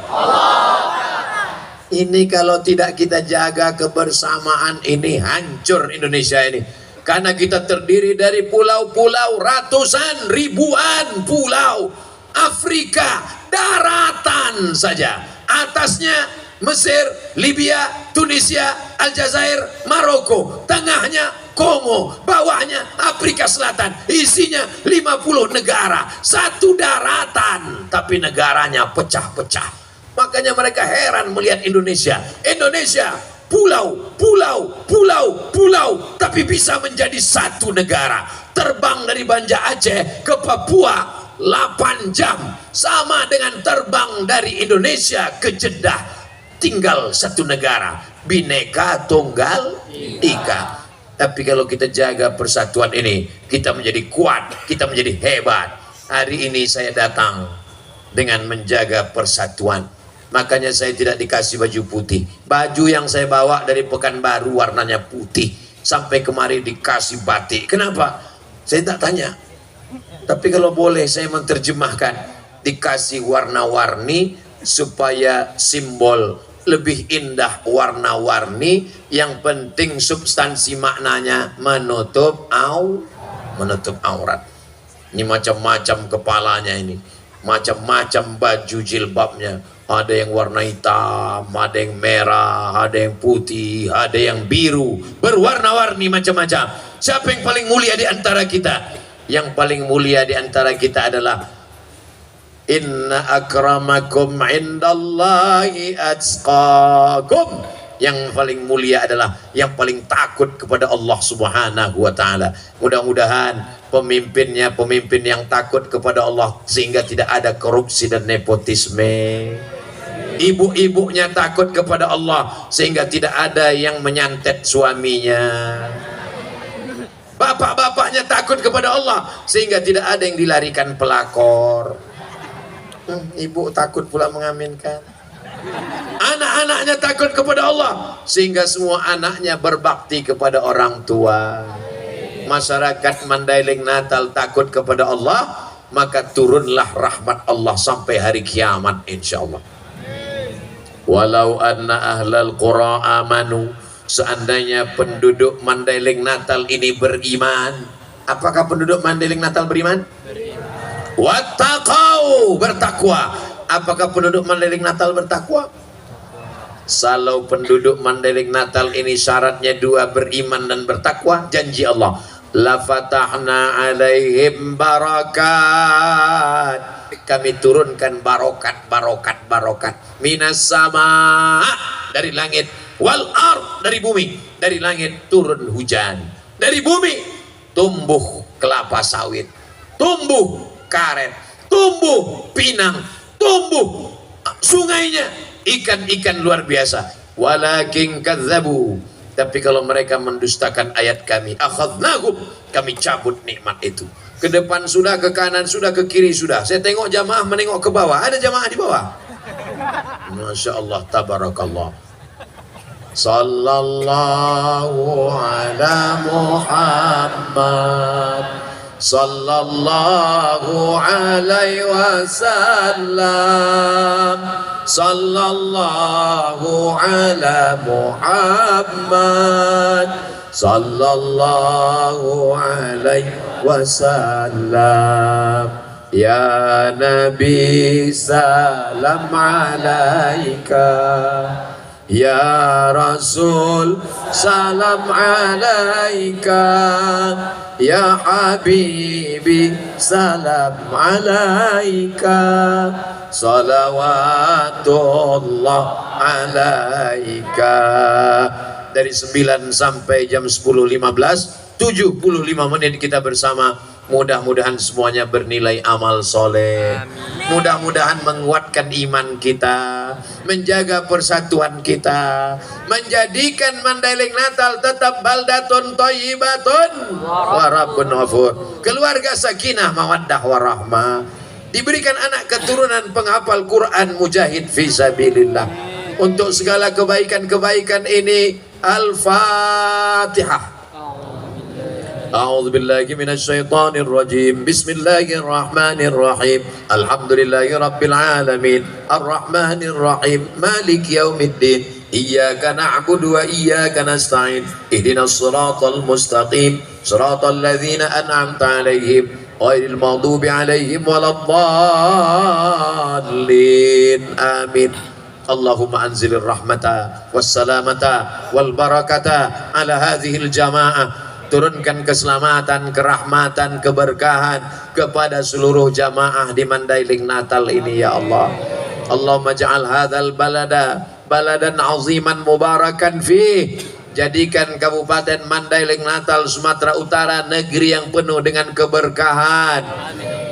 Ini kalau tidak kita jaga kebersamaan ini, hancur Indonesia ini. Karena kita terdiri dari pulau-pulau, ratusan ribuan pulau. Afrika daratan saja, atasnya Mesir, Libya, Tunisia, Aljazair, Maroko, tengahnya Kongo, bawahnya Afrika Selatan, isinya 50 negara, satu daratan, tapi negaranya pecah-pecah. Makanya mereka heran melihat Indonesia. Indonesia pulau, pulau, pulau, pulau, tapi bisa menjadi satu negara. Terbang dari Banda Aceh ke Papua 8 jam, sama dengan terbang dari Indonesia ke Jeddah. Tinggal satu negara, Bhinneka Tunggal Ika. Tapi kalau kita jaga persatuan ini, kita menjadi kuat, kita menjadi hebat. Hari ini saya datang dengan menjaga persatuan. Makanya saya tidak dikasih baju putih. Baju yang saya bawa dari Pekanbaru warnanya putih, sampai kemarin dikasih batik. Kenapa? Saya tak tanya. Tapi kalau boleh saya menerjemahkan, dikasih warna-warni supaya simbol lebih indah, warna-warni. Yang penting substansi maknanya menutup aurat. Ini macam-macam kepalanya ini, macam-macam baju jilbabnya. Ada yang warna hitam, ada yang merah, ada yang putih, ada yang biru, berwarna-warni macam-macam. Siapa yang paling mulia di antara kita? Yang paling mulia di antara kita adalah inna akramakum indallahi atqakum. Yang paling mulia adalah yang paling takut kepada Allah Subhanahu wa taala. Mudah-mudahan pemimpinnya pemimpin yang takut kepada Allah, sehingga tidak ada korupsi dan nepotisme. Ibu-ibunya takut kepada Allah, sehingga tidak ada yang menyantet suaminya. Bapak-bapaknya takut kepada Allah, sehingga tidak ada yang dilarikan pelakor. Ibu takut pula mengaminkan. Anak-anaknya takut kepada Allah, sehingga semua anaknya berbakti kepada orang tua. Masyarakat Mandailing Natal takut kepada Allah, maka turunlah rahmat Allah sampai hari kiamat insyaallah. Walau anna ahlal qura amanu, seandainya penduduk Mandailing Natal ini beriman. Apakah penduduk Mandailing Natal beriman? Wattaqau, bertakwa. Apakah penduduk Mandailing Natal bertakwa? Kalau penduduk Mandailing Natal ini syaratnya dua, beriman dan bertakwa, janji Allah, la fatahna alaihim barakat, kami turunkan barokat minas sama, dari langit, wal ard, dari bumi. Dari langit turun hujan, dari bumi tumbuh kelapa sawit, tumbuh karet, tumbuh pinang, tumbuh sungainya, ikan-ikan luar biasa. Walakin kadzabu, tapi kalau mereka mendustakan ayat kami, akhadnahum, kami cabut nikmat itu. Ke depan sudah, ke kanan sudah, ke kiri sudah. Saya tengok jamaah menengok ke bawah, ada jamaah di bawah. Masya Allah, tabarakallah. Sallallahu ala Muhammad, sallallahu alaihi wasallam, sallallahu ala Muhammad, sallallahu alaihi wasallam. Ya Nabi salam alaika, ya Rasul salam alaika, ya Habibi salam alaika, salawatullah alaika. Dari 9 sampai jam 10.15, 75 menit kita bersama. Mudah-mudahan semuanya bernilai amal soleh. Mudah-mudahan menguatkan iman kita, menjaga persatuan kita, menjadikan Mandailing Natal tetap baldatun thayyibatun wa rabbun ghafur. Keluarga sakinah mawaddah warahmah. Diberikan anak keturunan penghafal Quran mujahid fi sabilillah. Untuk segala kebaikan-kebaikan ini, Al-Fatihah. أعوذ بالله من الشيطان الرجيم بسم الله الرحمن الرحيم الحمد لله رب العالمين الرحمن الرحيم مالك يوم الدين إياك نعبد وإياك نستعين اهدنا الصراط المستقيم صراط الذين أنعمت عليهم غير المغضوب عليهم ولا الضالين آمين اللهم أنزل الرحمة والسلامة والبركة على هذه الجماعة. Turunkan keselamatan, kerahmatan, keberkahan kepada seluruh jamaah di Mandailing Natal ini ya Allah. Allahumma ja'al hadzal balada baladan aziman mubarakan fih. Jadikan Kabupaten Mandailing Natal Sumatera Utara negeri yang penuh dengan keberkahan.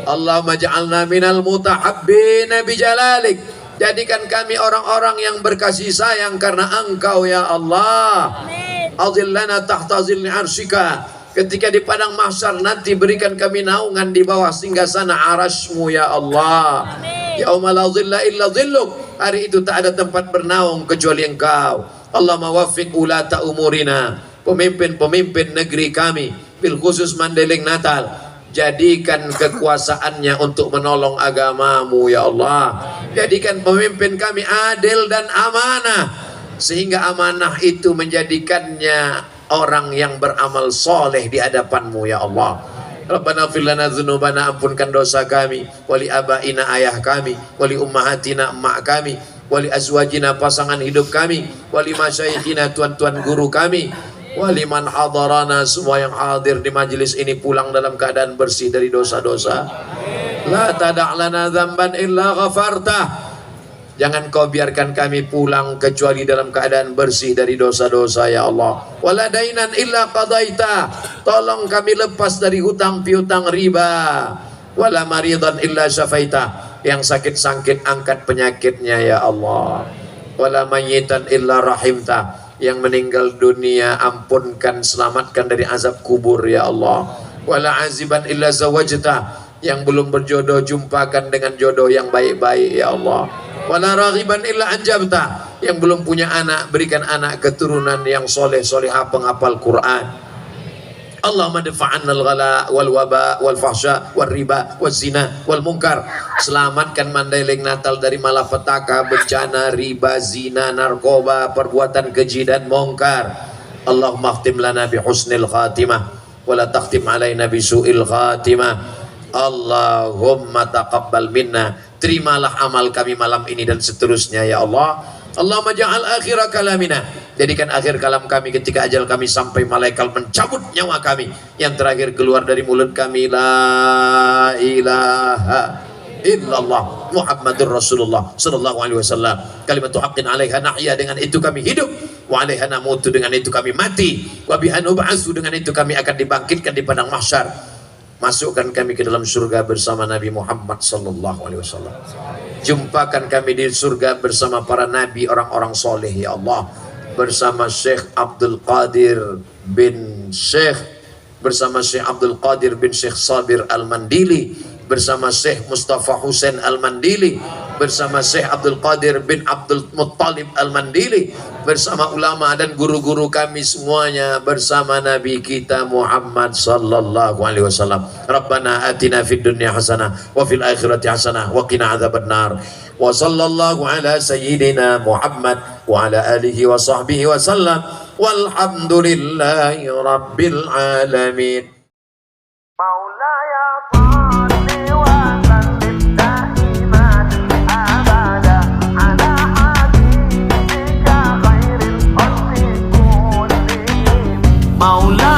Allahumma ja'alna minal mutahabbina bijalalik. Jadikan kami orang-orang yang berkasih sayang karena Engkau ya Allah. Azillana tahta zilli arsyika. Ketika di padang mahsyar nanti berikan kami naungan di bawah singgasana arasy-Mu ya Allah. Yauma la zilla illa zilluk. Hari itu tak ada tempat bernaung kecuali Engkau. Allahumma waffiq ulata umurina. Pemimpin-pemimpin negeri kami, bil khusus Mandailing Natal, jadikan kekuasaannya untuk menolong agama-Mu ya Allah. Jadikan pemimpin kami adil dan amanah, sehingga amanah itu menjadikannya orang yang beramal soleh di hadapan-Mu ya Allah. Rabbana fir lana dzunubana, ampunkan dosa kami, wali abaina ayah kami, wali ummahatina emak kami, wali azwajina pasangan hidup kami, wali masyayikhina tuan-tuan guru kami, wali man hadarana, semua yang hadir di majelis ini pulang dalam keadaan bersih dari dosa-dosa. La tada' lana dzamban illa ghafartah. Jangan Kau biarkan kami pulang kecuali dalam keadaan bersih dari dosa-dosa ya Allah. Wala dainan illa qadaita. Tolong kami lepas dari hutang piutang riba. Wala maridan illa syafaita. Yang sakit-sakit angkat penyakitnya ya Allah. Wala mayyitan illa rahimta. Yang meninggal dunia ampunkan, selamatkan dari azab kubur ya Allah. Wala aziban illa zawajta. Yang belum berjodoh jumpakan dengan jodoh yang baik-baik ya Allah. Wala raghiban illa anjabta. Yang belum punya anak, berikan anak keturunan yang soleh solehah penghafal Quran. Allahumma dafa'anna al-ghala wal waba wal fahsya wal riba wal zina wal munkar. Selamatkan Mandailing Natal dari malapetaka, bencana, riba, zina, narkoba, perbuatan keji dan munkar. Allahumma khtim lana bi husnil khatimah wala takhtim alaina bi su'il khatimah. Allahumma taqabbal minna. Terimalah amal kami malam ini dan seterusnya ya Allah. Allahumma ja'al akhira kalamina. Jadikan akhir kalam kami ketika ajal kami sampai malaikat mencabut nyawa kami, yang terakhir keluar dari mulut kami la ilaha illallah Muhammadur Rasulullah sallallahu alaihi wasallam. Kalimatu haqqin 'alaiha nahya, dengan itu kami hidup, wa 'alaiha namutu, dengan itu kami mati, wa biha nub'atsu, dengan itu kami akan dibangkitkan di padang mahsyar. Masukkan kami ke dalam surga bersama Nabi Muhammad sallallahu alaihi wasallam. Jumpakan kami di surga bersama para nabi, orang-orang soleh ya Allah. Bersama Syekh Abdul Qadir bin Syekh, bersama Syekh Abdul Qadir bin Syekh Sabir Al-Mandili, bersama Syekh Mustafa Hussein Al-Mandili, bersama Syekh Abdul Qadir bin Abdul Muttalib Al-Mandili, bersama ulama dan guru-guru kami semuanya, bersama Nabi kita Muhammad sallallahu alaihi wasallam. Rabbana atina fid dunya hasanah wa fil akhirati hasanah wa qina adzabannar. Wa sallallahu ala sayyidina Muhammad wa ala alihi wa sahbihi wa sallam. Walhamdulillahi rabbil alamin. مولاي صل وسلم دائما أبدا على حبيبك خير الخلق كلهم مولاي